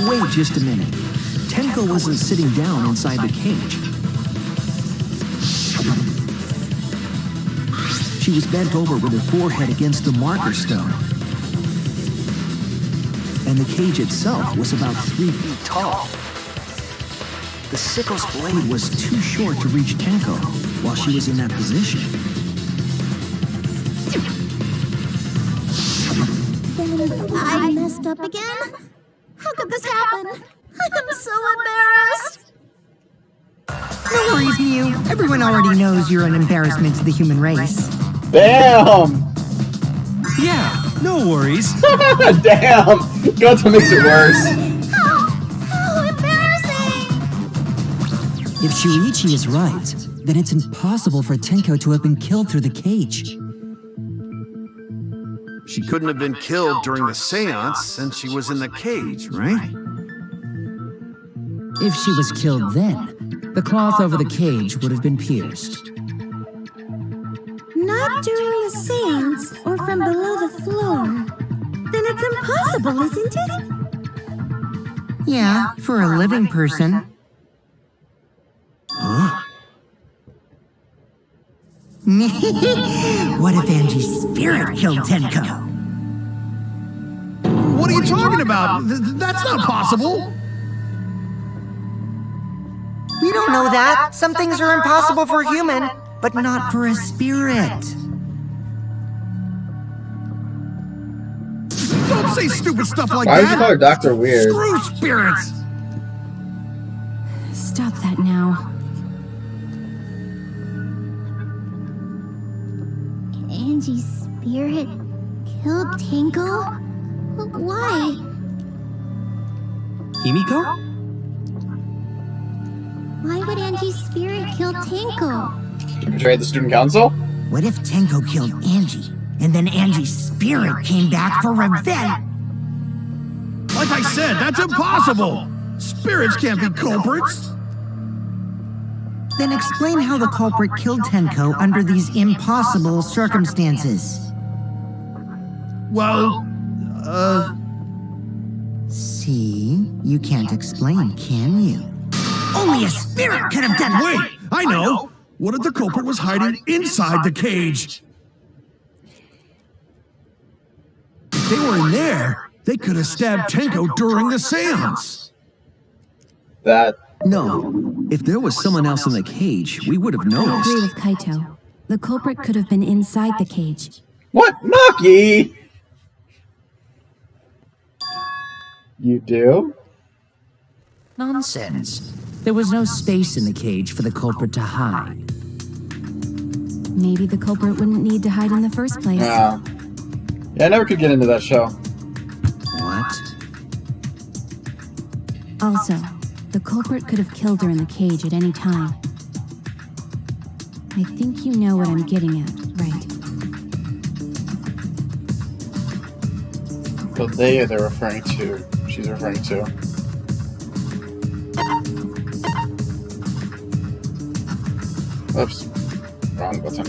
Wait just a minute. Tenko wasn't sitting down inside the cage. She was bent over with her forehead against the marker stone. And the cage itself was about 3 feet tall. The sickle's blade was too short to reach Tenko while she was in that position. I messed up again? How could this happen? I'm so embarrassed. No worries, Mew. Everyone already knows you're an embarrassment to the human race. Damn! Yeah, no worries. Damn! Goto makes it worse. How embarrassing! If Shuichi is right, then it's impossible for Tenko to have been killed through the cage. She couldn't have been killed during the seance since she was in the cage, right? If she was killed then, the cloth over the cage would have been pierced. Not during the seance or from below the floor. Then it's impossible, isn't it? Yeah, for a living person. Huh? What if Angie's spirit killed Tenko? What are you talking about? That's not possible. We don't know that. Some things are impossible for a human, but not for a spirit. Don't say stupid stuff like Why that. would you call her Dr. Weird? Screw spirits. Stop that now. Angie's spirit killed Tenko? Why? Himiko? Why would Angie's spirit kill Tenko? She betrayed the student council? What if Tenko killed Angie, and then Angie's spirit came back for revenge? Like I said, that's impossible. Spirits can't be culprits. Then explain how the culprit killed Tenko under these impossible circumstances. Well, See? You can't explain, can you? Only a spirit could have done it! wait, I know. What if the culprit was hiding inside the cage? If they were in there, they could have stabbed Tenko during the seance. No. If there was someone else in the cage, we would have I noticed. agree with Kaito. The culprit could have been inside the cage. What? Maki! You do? Nonsense. There was no space in the cage for the culprit to hide. Maybe the culprit wouldn't need to hide in the first place. Yeah, I never could get into that show. What? Also, the culprit could have killed her in the cage at any time. I think you know what I'm getting at, right? The she's referring to. Oops. Wrong button.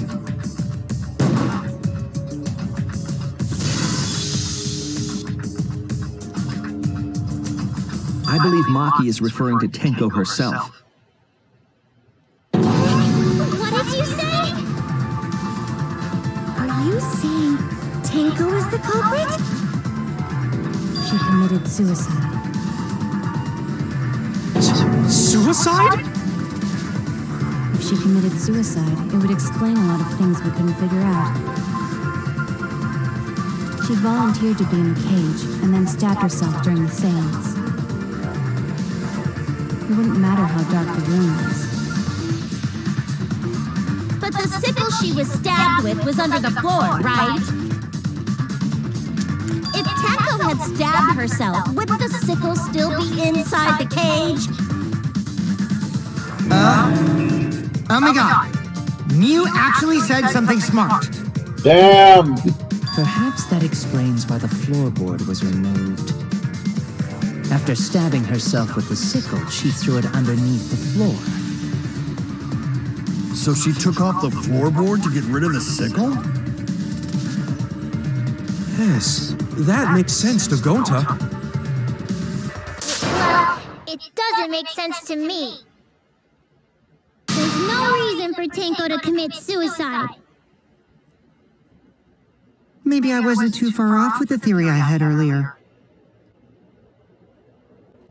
I believe Maki is referring to Tenko herself. What did you say? Are you saying Tenko is the culprit? She committed suicide. Suicide? If she committed suicide, it would explain a lot of things we couldn't figure out. She volunteered to be in the cage and then stabbed herself during the seance. It wouldn't matter how dark the room was. But the sickle she was stabbed with was under the floor, right? If Tenko had stabbed herself, wouldn't the sickle still be inside the cage? Oh my god. Mew actually said something smart. Damn! Perhaps that explains why the floorboard was removed. After stabbing herself with the sickle, she threw it underneath the floor. So she took off the floorboard to get rid of the sickle? Yes, that makes sense to Gonta. Well, it doesn't make sense to me. There's no reason for Tenko to commit suicide. Maybe I wasn't too far off with the theory I had earlier.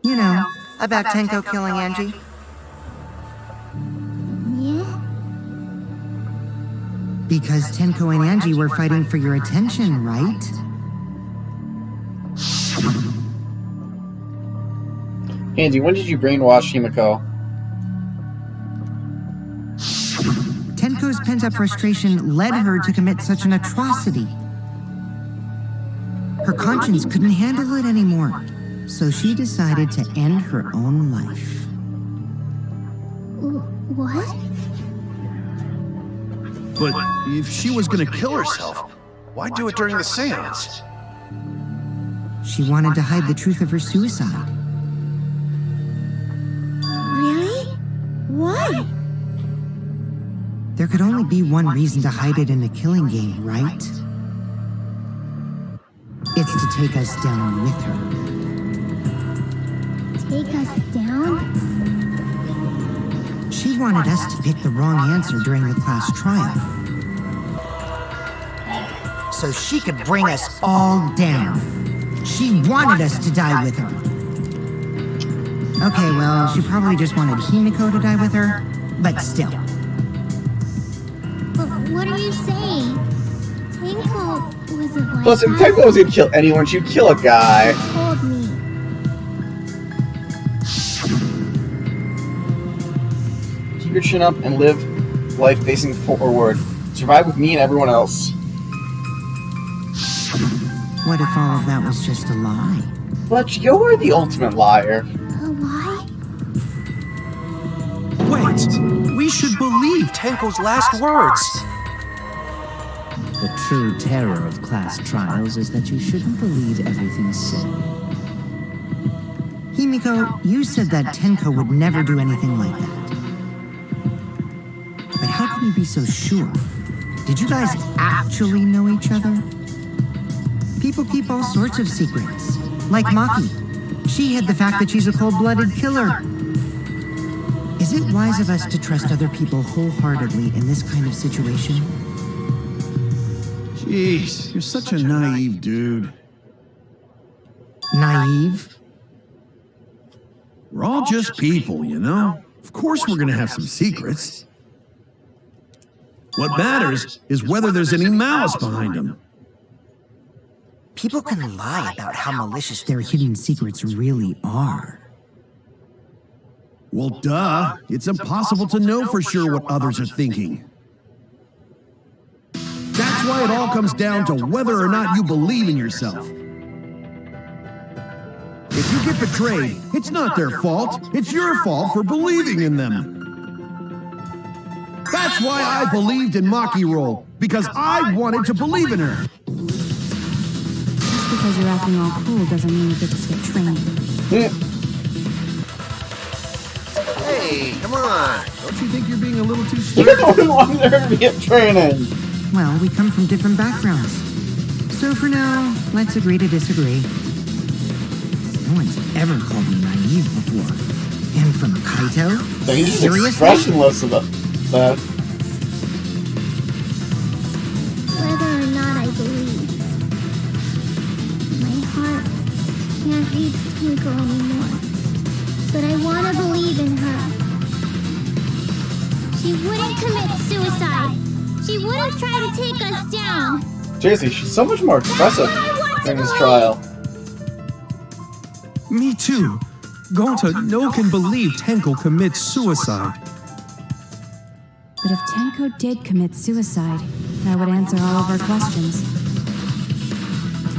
You know, about Tenko killing Angie. Yeah? Because Tenko and Angie were fighting for your attention, right? Angie, when did you brainwash Himiko? Tenko's pent-up frustration led her to commit such an atrocity. Her conscience couldn't handle it anymore, so she decided to end her own life. What? But if she was gonna kill herself, why do it during the seance? She wanted to hide the truth of her suicide. Really? Why? There could only be one reason to hide it in a killing game, right? It's to take us down with her. Take us down? She wanted us to pick the wrong answer during the class trial. so she could bring us all down. She wanted us to die with her. Okay, well, she probably just wanted Himiko to die with her, but still. But what are you saying? Tenko wasn't like Plus, if that. Tenko was gonna kill anyone, she'd kill a guy. She told me. Keep your chin up and live life facing forward. Survive with me and everyone else. What if all of that was just a lie? But you're the ultimate liar. A lie? Wait, we should believe Tenko's last words. The true terror of class trials is that you shouldn't believe everything said. Himiko, you said that Tenko would never do anything like that. But how can you be so sure? Did you guys actually know each other? People keep all sorts of secrets. Like Maki. She hid the fact that she's a cold-blooded killer. Is it wise of us to trust other people wholeheartedly in this kind of situation? Jeez, you're such a naive dude. Naive? We're all just people, you know? Of course we're gonna have some secrets. What matters is whether there's any malice behind them. People can lie about how malicious their hidden secrets really are. Well, duh. It's impossible to know for sure what others are thinking. That's why it all comes down to whether or not you believe in yourself. If you get betrayed, it's not their fault. It's your fault for believing in them. That's why I believed in Maki Roll, because I wanted to believe in her. Just because you're acting all cool doesn't mean you get to skip training. Hey, come on. Don't you think you're being a little too You're strict? the only one there to get training. Well, we come from different backgrounds. So for now, let's agree to disagree. No one's ever called me naive before. And from Kaito? So he's just Seriously? expressionless about that. Whether or not I believe. My heart can't reach Tenko anymore. But I want to believe in her. She wouldn't commit suicide. She wouldn't try to take us down. Seriously, she's so much more expressive during this trial. Me too. Gonta no can believe Tenko commits suicide. But if Tenko did commit suicide, that would answer all of our questions.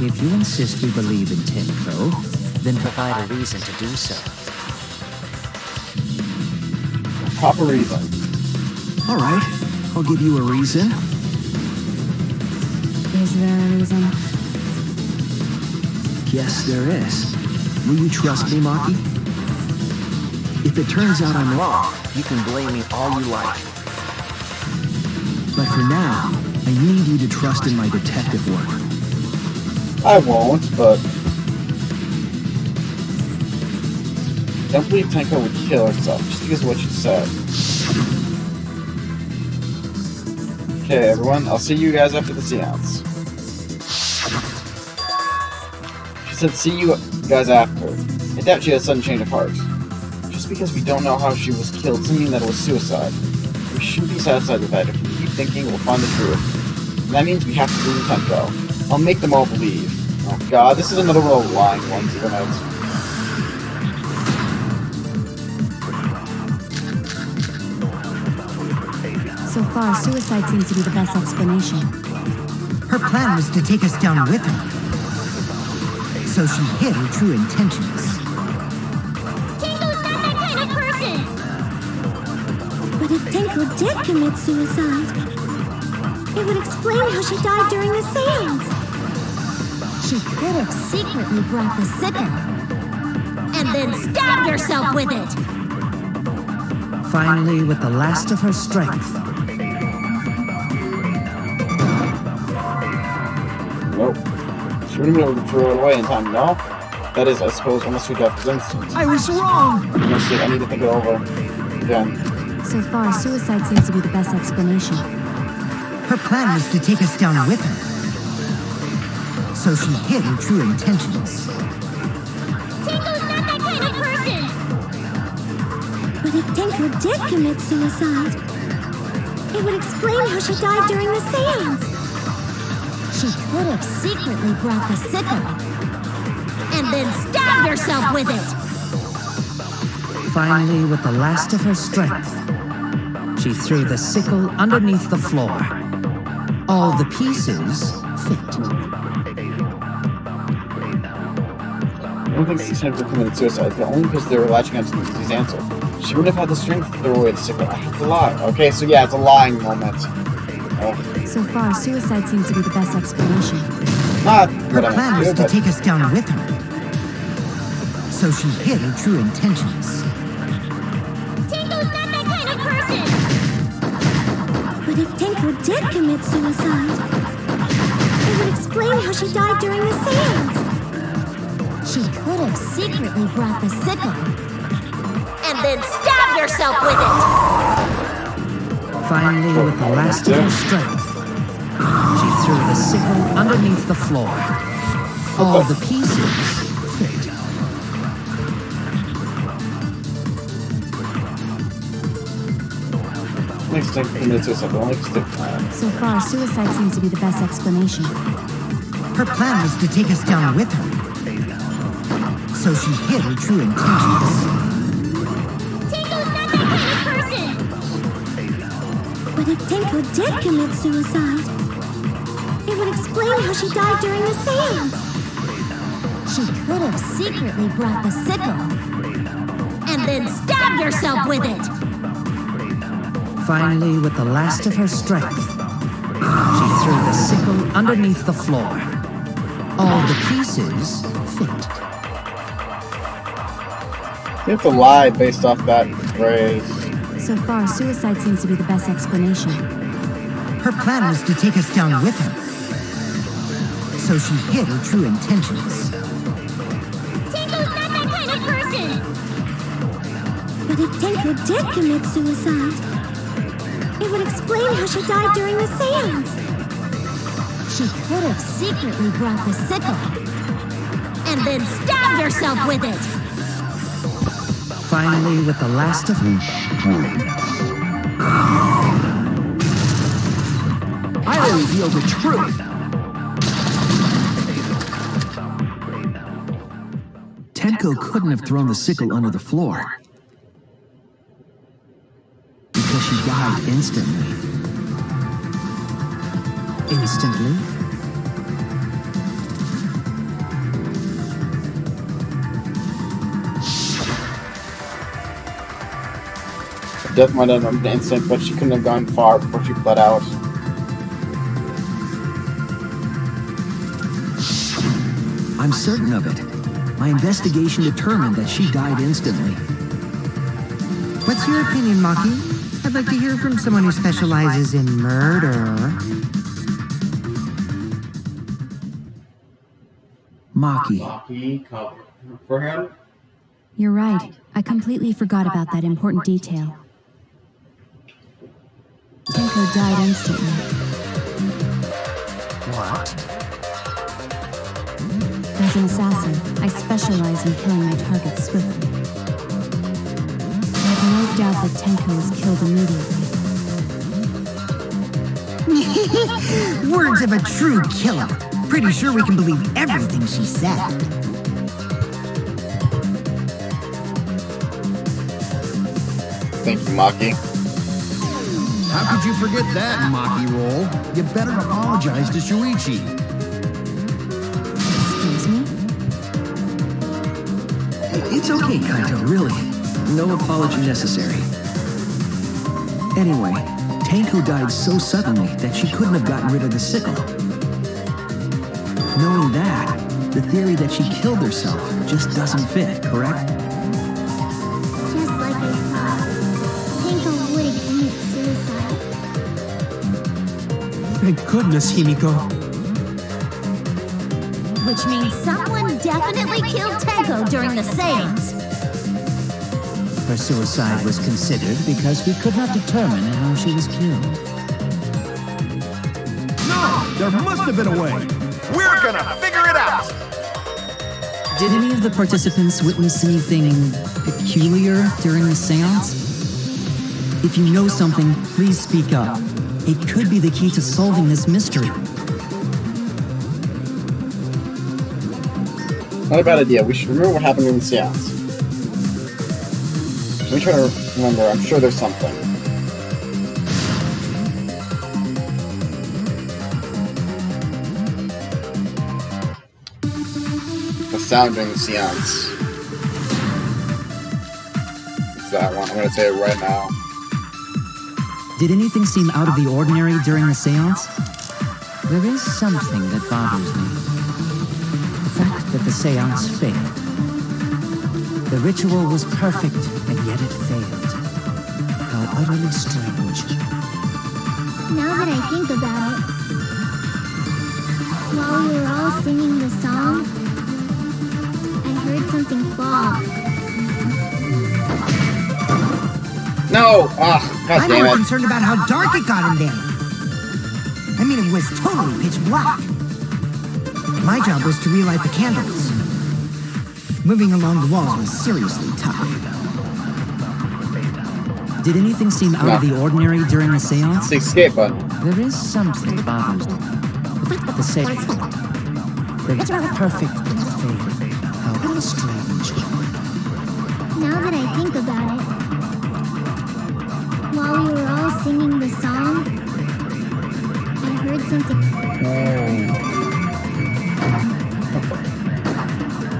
If you insist we believe in Tenko, Then provide a reason to do so. Proper reason. All right, I'll give you a reason. Is there a reason? Yes, there is. Will you trust me, Maki? If it turns out I'm wrong, you can blame me all you like. But for now, I need you to trust in my detective work. I won't, but don't believe Tenko would kill herself just because of what she said. Okay, everyone, I'll see you guys after the seance. She said, see you guys after. I doubt she had a sudden change of heart. Just because we don't know how she was killed doesn't mean that it was suicide. We shouldn't be satisfied with that. If we keep thinking, we'll find the truth. And that means we have to believe in Tenko. I'll make them all believe. Oh god, this is another one of the lying ones, isn't it? So far, suicide seems to be the best explanation. Her plan was to take us down with her. So she hid her true intentions. Tenko's not that kind of person! But if Tenko did commit suicide, it would explain how she died during the seance. She could have secretly brought the sicker and then stabbed herself with it. finally, with the last of her strength, Nope. She wouldn't be able to throw it away in time, no? That is, I suppose, unless we got this instant. I was wrong! Honestly, I need to think it over. Again. So far, suicide seems to be the best explanation. Her plan was to take us down with her. So she hid her true intentions. Tenko's not that kind of person! But if Tenko did commit suicide, it would explain how she died during the seance. She could have secretly brought the sickle and then stabbed herself with it. Finally, with the last of her strength, she threw the sickle underneath the floor. All the pieces fit. I don't think Tenko committed suicide, but only because they were latching onto Lucy's answer. She wouldn't have had the strength to throw away the sickle. I have to lie. Okay, so yeah, it's a lying moment. Oh. So far, suicide seems to be the best explanation. Not Her what plan I was do, to but take us down with her. So she hid her true intentions. Tenko's not that kind of person! But if Tenko did commit suicide, it would explain how she died during the seance. She could have secretly brought the sickle and then stabbed herself with it. Finally, with the last of her strength, she threw the sickle underneath the floor. All the pieces fit. next time committed suicide, but only because they So far, suicide seems to be the best explanation. Her plan was to take us down with her. So she hid her true intentions. Tenko's not that kind of person! But if Tenko did commit suicide, it would explain how she died during the seance. She could have secretly brought the sickle and then stabbed herself with it. Finally, with the last of her strength, she threw the sickle underneath the floor. All the pieces fit. You have to lie based off that phrase. So far, suicide seems to be the best explanation. Her plan was to take us down with her. So she hid her true intentions. Tenko's not that kind of person! But if Tenko did commit suicide, it would explain how she died during the seance. She could have secretly brought the sickle and then stabbed herself with it. Finally, with the last of her I will reveal the truth. Tenko couldn't have thrown the sickle under the floor. Because she died instantly. instantly. Death might have been instant, but she couldn't have gone far before she bled out. I'm certain of it. My investigation determined that she died instantly. What's your opinion, Maki? I'd like to hear from someone who specializes in murder. Maki. For him? You're right. I completely forgot about that important detail. Tenko died instantly. What? As an assassin, I specialize in killing my targets swiftly. I have no doubt that Tenko was killed immediately. Words of a true killer. Pretty sure we can believe everything she said. Thank you, Maki. How could you forget that, Maki roll? You better apologize to Shuichi. Excuse me? It's okay, Kaito, really. No apology necessary. Anyway, Tenko died so suddenly that she couldn't have gotten rid of the sickle. Knowing that, the theory that she killed herself just doesn't fit, correct? Just like I thought. Tenko wouldn't commit suicide. Thank goodness, Himiko. Which means someone definitely killed Tenko during the seance. Her suicide was considered because we could not determine how she was killed. No! There must have been a way! We're gonna figure it out! Did any of the participants witness anything peculiar during the seance? If you know something, please speak up. It could be the key to solving this mystery. Not a bad idea. We should remember what happened in the seance. Let me try to remember. I'm sure there's something. The sound during the seance. It's that one. I'm going to say it right now. Did anything seem out of the ordinary during the seance? There is something that bothers me. The fact that the seance failed. The ritual was perfect, and yet it failed. How utterly strange. Now that I think about it, while we were all singing the song, I heard something fall. No! Ah, god I'm damn more it. concerned about how dark it got in there. I mean, it was totally pitch black. My job was to relight the candles. Moving along the walls was seriously tough. Did anything seem out of the ordinary during the seance? It's the escape button. There is something that bothers me. The seance failed. The ritual was perfect, and it failed. How utterly strange. Now that I think about it, while we were all singing the song, I heard something.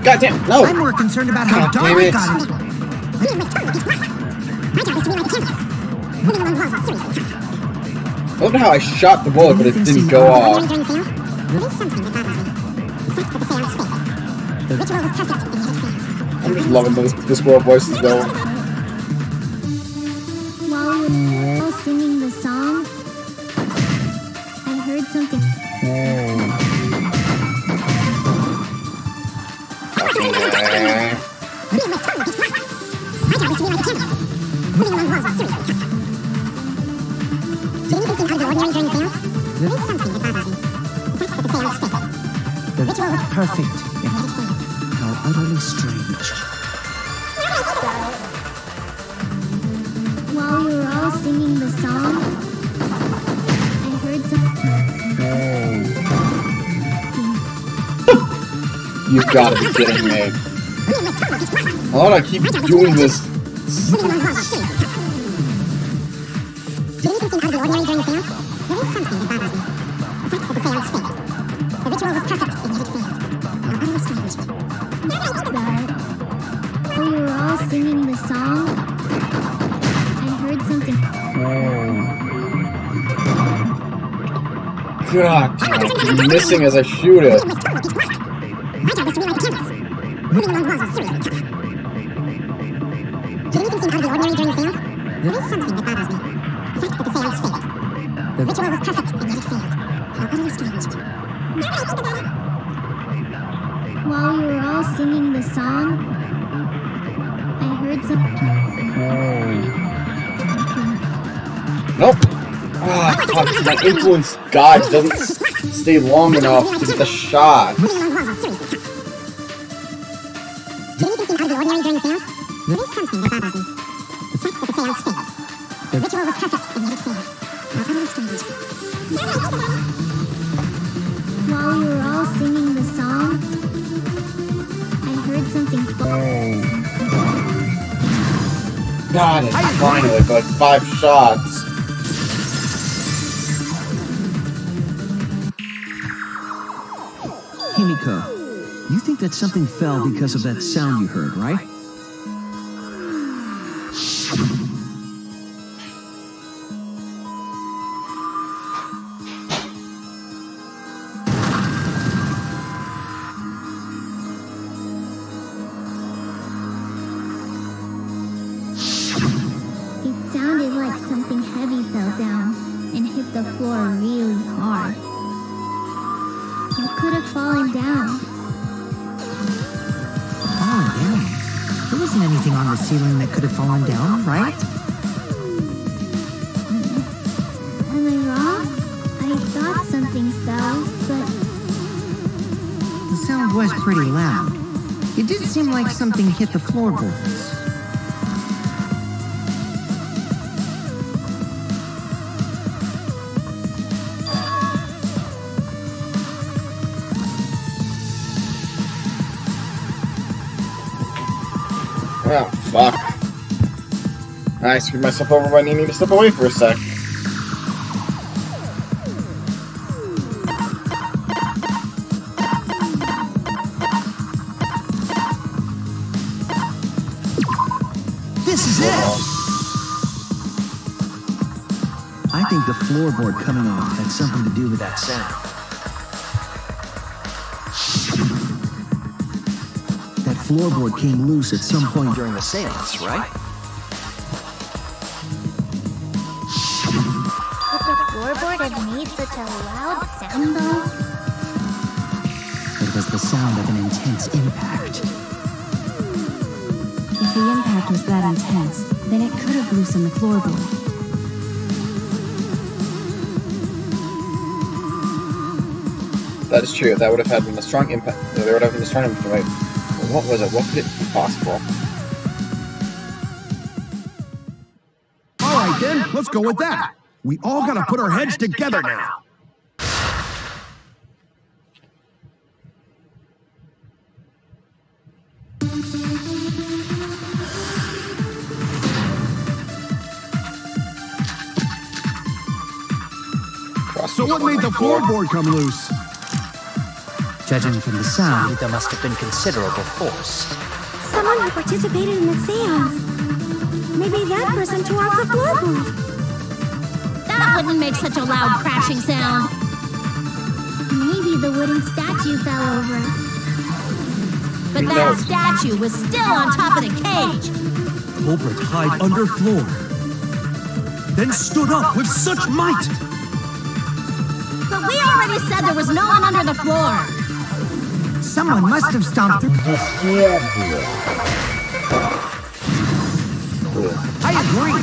God damn, no! I'm more concerned about how God dark damn it it. got in there. I love how I shot the bullet, but it didn't go off. I'm just loving the squirrel voices though. While we were all singing the song, I heard something. The ritual was perfect, yet how utterly strange. While we were all singing the song, I heard something. You've got to be kidding me. How do I keep doing this? While we were all singing the song, I heard something. God damn it, I'm missing as I shoot it. The ritual was perfect, and yet it failed. How utterly strange. While we were all singing the song, I heard something. Nope. Ah, fuck, my influence god doesn't stay long enough to get the shot. The ritual was perfect, and yet it failed. How utterly strange. While we were all singing the song, I heard something fall. God, finally, for like 5 shots. Himiko, you think that something fell because of that sound you heard, right? It sounded like something heavy fell down and hit the floor really hard. What could have fallen down? Fallen down? There wasn't anything on the ceiling that could have fallen down, right? Am I wrong? I thought something fell, but sound was pretty loud. It did seem like something hit the floorboards. Oh, fuck. I screwed myself over by needing to step away for a sec. This is it! I think the floorboard coming off had something to do with that sound. That floorboard came loose at some point during the seance, right? Could the floorboard have made such a loud sound though? It was the sound of an intense impact. If the impact was that intense, then it could have loosened the floorboard. That is true. That would have had been a strong impact. There would have been a strong impact. Right? What was it? What could it be possible? All right, then, let's go with that. We all gotta put our heads together now. So what made the floorboard come loose? Judging from the sound, There must have been considerable force. Someone who participated in the seance. Maybe that person tore off the floorboard. That wouldn't make such a loud crashing sound. Maybe the wooden statue fell over. But that statue was still on top of the cage. Culprit hid under floor, then stood up with such might. But we already said there was no one under the floor. Someone must have stomped through. I agree!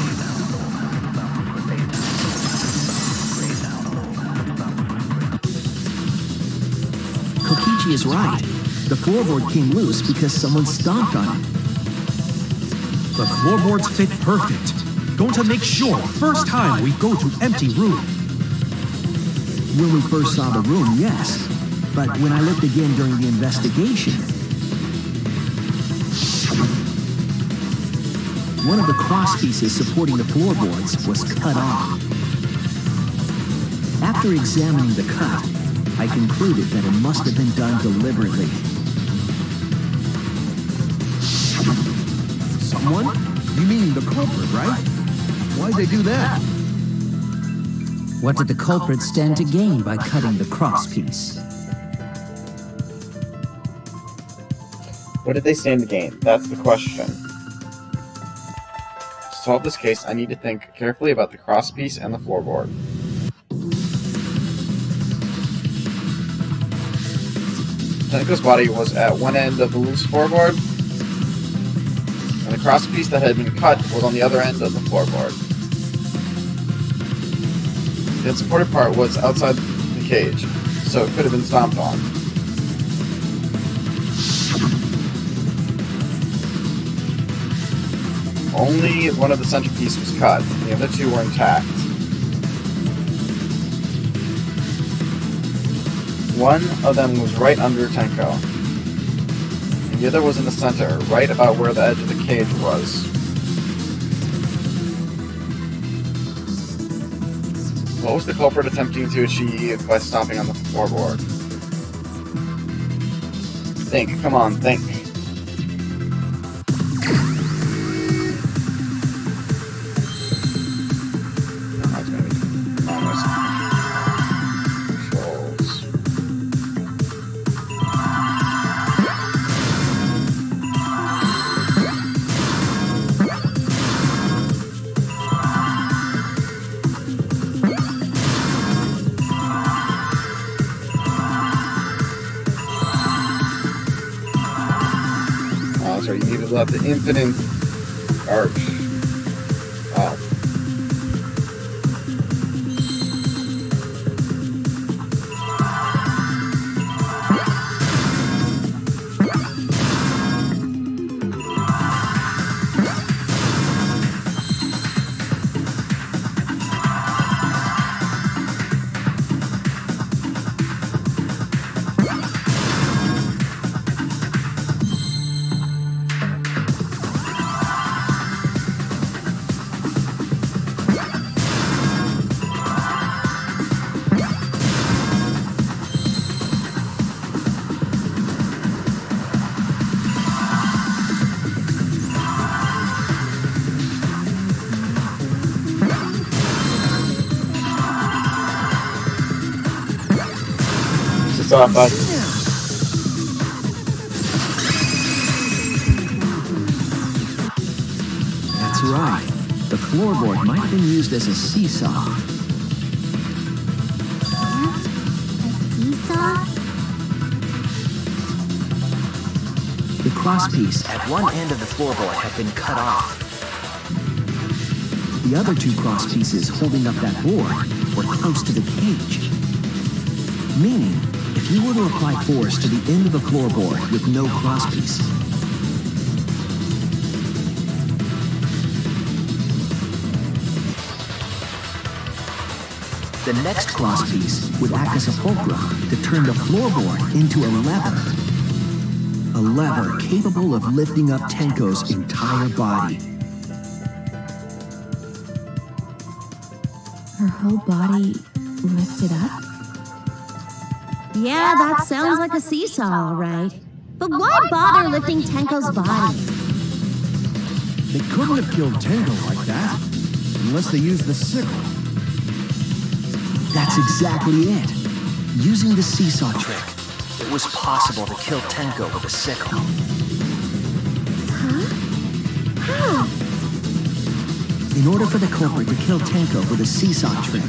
Kokichi is right. The floorboard came loose because someone stomped on it. The floorboards fit perfect. Going to make sure first time we go to empty room. When we first saw the room, yes. But when I looked again during the investigation, one of the cross pieces supporting the floorboards was cut off. After examining the cut, I concluded that it must have been done deliberately. Someone? You mean the culprit, right? Why'd they do that? what did the culprit stand to gain by cutting the crosspiece? What did they stand to gain? That's the question. To solve this case, I need to think carefully about the crosspiece and the floorboard. Tenko's body was at one end of the loose floorboard, and the crosspiece that had been cut was on the other end of the floorboard. The unsupported part was outside the cage, so it could have been stomped on. Only one of the centerpiece was cut, and the other two were intact. One of them was right under Tenko, and the other was in the center, right about where the edge of the cage was. What was the culprit attempting to achieve by stomping on the floorboard? Think, come on, think. You need to let the infinite arch. Oh. seesaw, bud. That's right. The floorboard might have been used as a seesaw. Seesaw? The crosspiece At one end of the floorboard had been cut off. The other two cross pieces holding up that board were close to the cage. Meaning, if you were to apply force to the end of the floorboard with no crosspiece, the next crosspiece would act as a fulcrum to turn the floorboard into a lever. A lever capable of lifting up Tenko's entire body. Her whole body lifted up? Yeah, that sounds like a seesaw, all right. But why bother lifting Tenko's body? They couldn't have killed Tenko like that, unless they used the sickle. That's exactly it. Using the seesaw trick, It was possible to kill Tenko with a sickle. How? in order for the culprit to kill Tenko with a seesaw trick,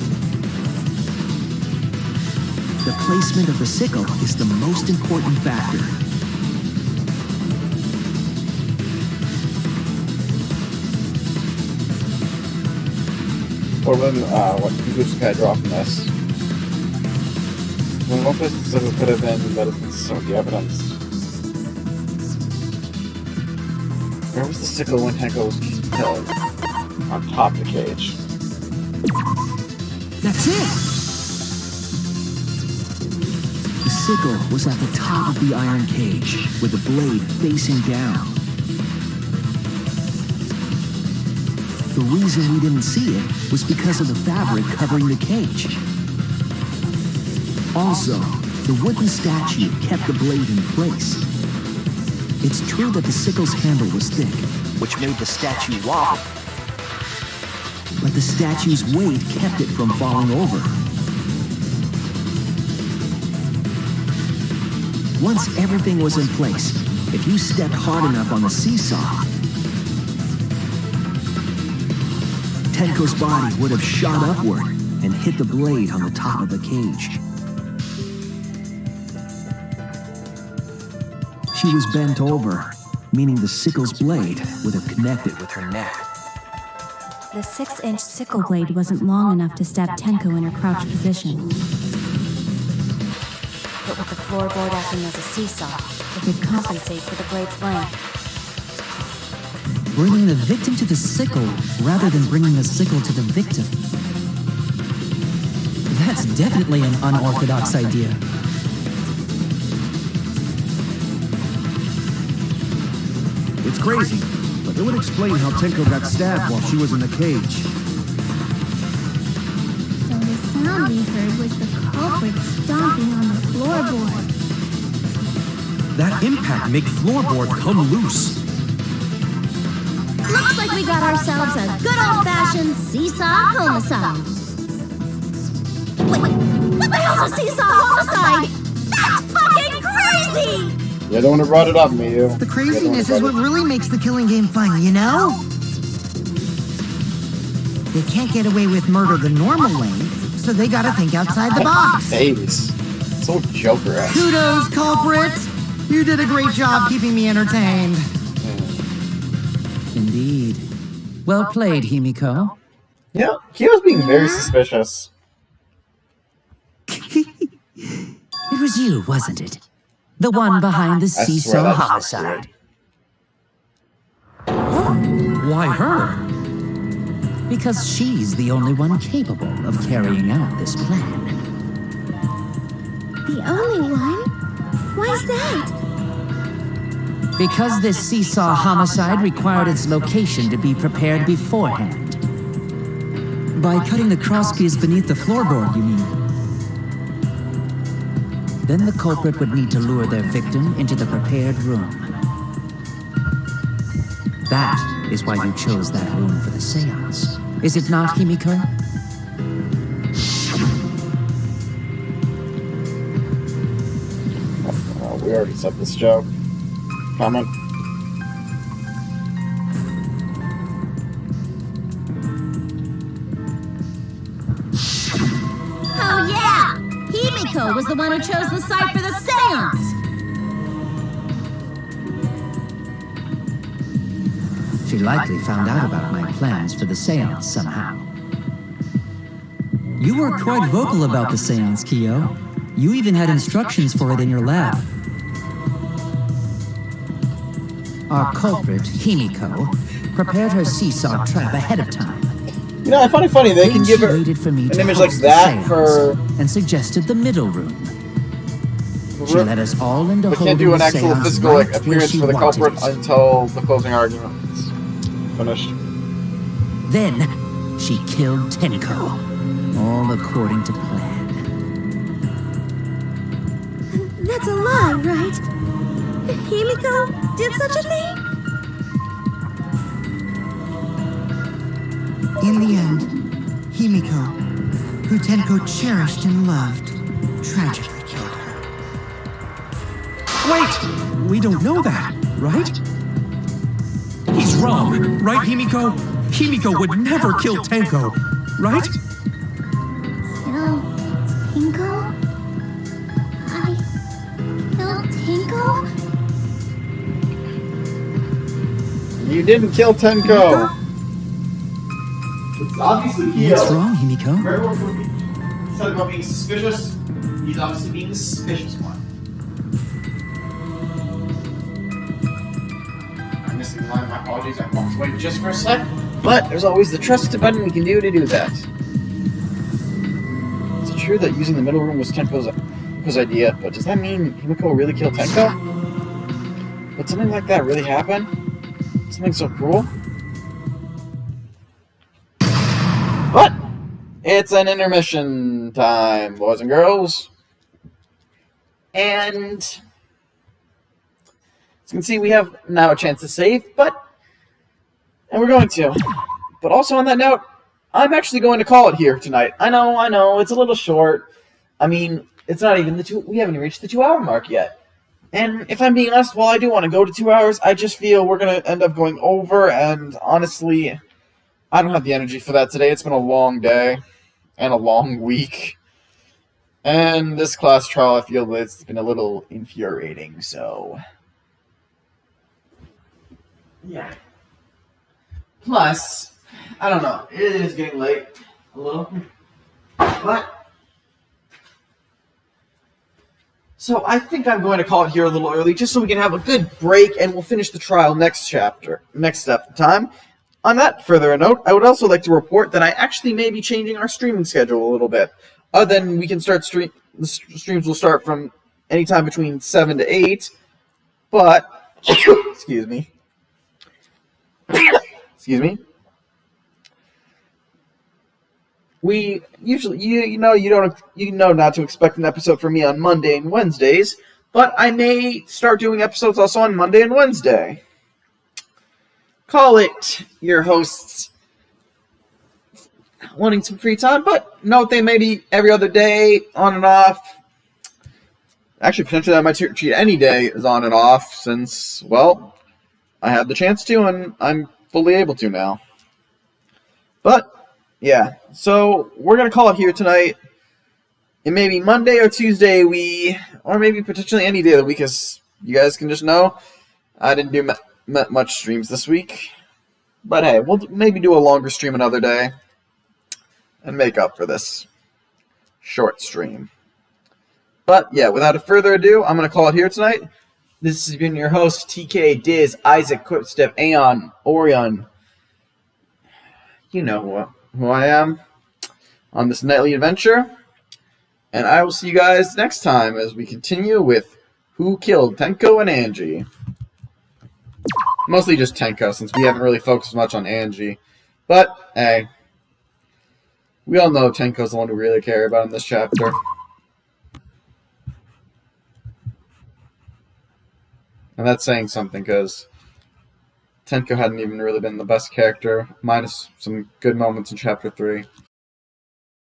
the placement of the sickle is the most important factor. Or when, what conclusion can I draw from this? When one place the sickle could have been embedded in some of the evidence. Where was the sickle when Tenko was killed? On top of the cage. That's it! The sickle was at the top of the iron cage, with the blade facing down. The reason we didn't see it was because of the fabric covering the cage. Also, the wooden statue kept the blade in place. It's true that the sickle's handle was thick, which made the statue wobble. but the statue's weight kept it from falling over. Once everything was in place, if you stepped hard enough on the seesaw, Tenko's body would have shot upward and hit the blade on the top of the cage. She was bent over, meaning the sickle's blade would have connected with her neck. The 6-inch sickle blade wasn't long enough to stab Tenko in her crouched position. But with the floorboard acting as a seesaw, it could compensate for the blade's length. Bringing the victim to the sickle rather than bringing the sickle to the victim. That's definitely an unorthodox idea. It's crazy, but it would explain how Tenko got stabbed while she was in the cage. So the sound we heard was the culprit stomping on the floorboard. That impact make floorboard come loose. Looks like we got ourselves a good old-fashioned seesaw homicide. Wait, what the hell's a seesaw homicide? That's fucking crazy! You're the one who brought it up, Miyu. The craziness is what really makes the killing game fun, you know? They can't get away with murder the normal way, so they gotta think outside the box. Face. So Joker-esque. Kudos, culprit! You did a great job keeping me entertained. Indeed. Well played, Himiko. Yeah, he was being very suspicious. It was you, wasn't it? The one behind the I swear seesaw that's homicide. Why her? Because she's the only one capable of carrying out this plan. The only one? Why's that? Because this seesaw homicide required its location to be prepared beforehand. By cutting the crosspiece beneath the floorboard, you mean? Then the culprit would need to lure their victim into the prepared room. That is why you chose that room for the seance. Is it not, Himiko? We already said this joke. Comment. Oh yeah! Himiko was the one who chose the site for the seance! She likely found out about my plans for the seance somehow. You were quite vocal about the seance, Kyo. You even had instructions for it in your lab. Our culprit, Himiko, prepared her seesaw trap ahead of time. You know, I find it funny they can give her waited for me an to image like host the that seance for... and suggested the middle room. She let us all into We holding can't do an the actual seance physical right appearance where she for the wanted culprit it. until the closing argument's finished. Then, she killed Tenko, all according to plan. That's a lie, right? Himiko did such a thing? In the end, Himiko, who Tenko cherished and loved, tragically killed her. Wait! We don't know that, right? He's wrong, right, Himiko? Himiko would never kill Tenko, right? Kill Tinko? I killed Tinko? You didn't kill Tenko! It's obviously Kyo. What's wrong, Himiko? Remember what we said about being suspicious? He's obviously being the suspicious one. I'm missing the line, my apologies, I walked away just for a sec. But there's always the trust button we can do to do that. Is it true that using the middle room was Tenko's idea, but does that mean Himiko really killed Tenko? Would something like that really happen? Something so cruel? But it's an intermission time, boys and girls. And as you can see, we have now a chance to save, and we're going to. But also on that note, I'm actually going to call it here tonight. I know, it's a little short. I mean, it's not even we haven't even reached the 2-hour mark yet. And if I'm being honest, while I do want to go to 2 hours, I just feel we're going to end up going over, and honestly, I don't have the energy for that today. It's been a long day and a long week. And this class trial, I feel it's been a little infuriating, so... yeah. Plus, I don't know, it is getting late a little. But... so I think I'm going to call it here a little early, just so we can have a good break, and we'll finish the trial next step time. On that further note, I would also like to report that I actually may be changing our streaming schedule a little bit. Other than we can start the streams will start from any time between 7 to 8, but excuse me. We usually you know not to expect an episode from me on Monday and Wednesdays, but I may start doing episodes also on Monday and Wednesday. Call it your hosts wanting some free time, but note they may be every other day, on and off. Actually, potentially I might treat any day as on and off, since, well, I have the chance to, and I'm fully able to now. But, yeah, so we're going to call it here tonight. It may be Monday or Tuesday, or maybe potentially any day of the week, as you guys can just know. I didn't do much streams this week, but hey, we'll maybe do a longer stream another day and make up for this short stream. But yeah, without further ado, I'm going to call it here tonight. This has been your host, TK, Diz, Isaac, Quipstep, Aeon, Orion. You know who I am on this nightly adventure. And I will see you guys next time as we continue with Who Killed Tenko and Angie. Mostly just Tenko, since we haven't really focused much on Angie. But, hey, we all know Tenko's the one we really care about in this chapter. And that's saying something, because Tenko hadn't even really been the best character, minus some good moments in Chapter 3.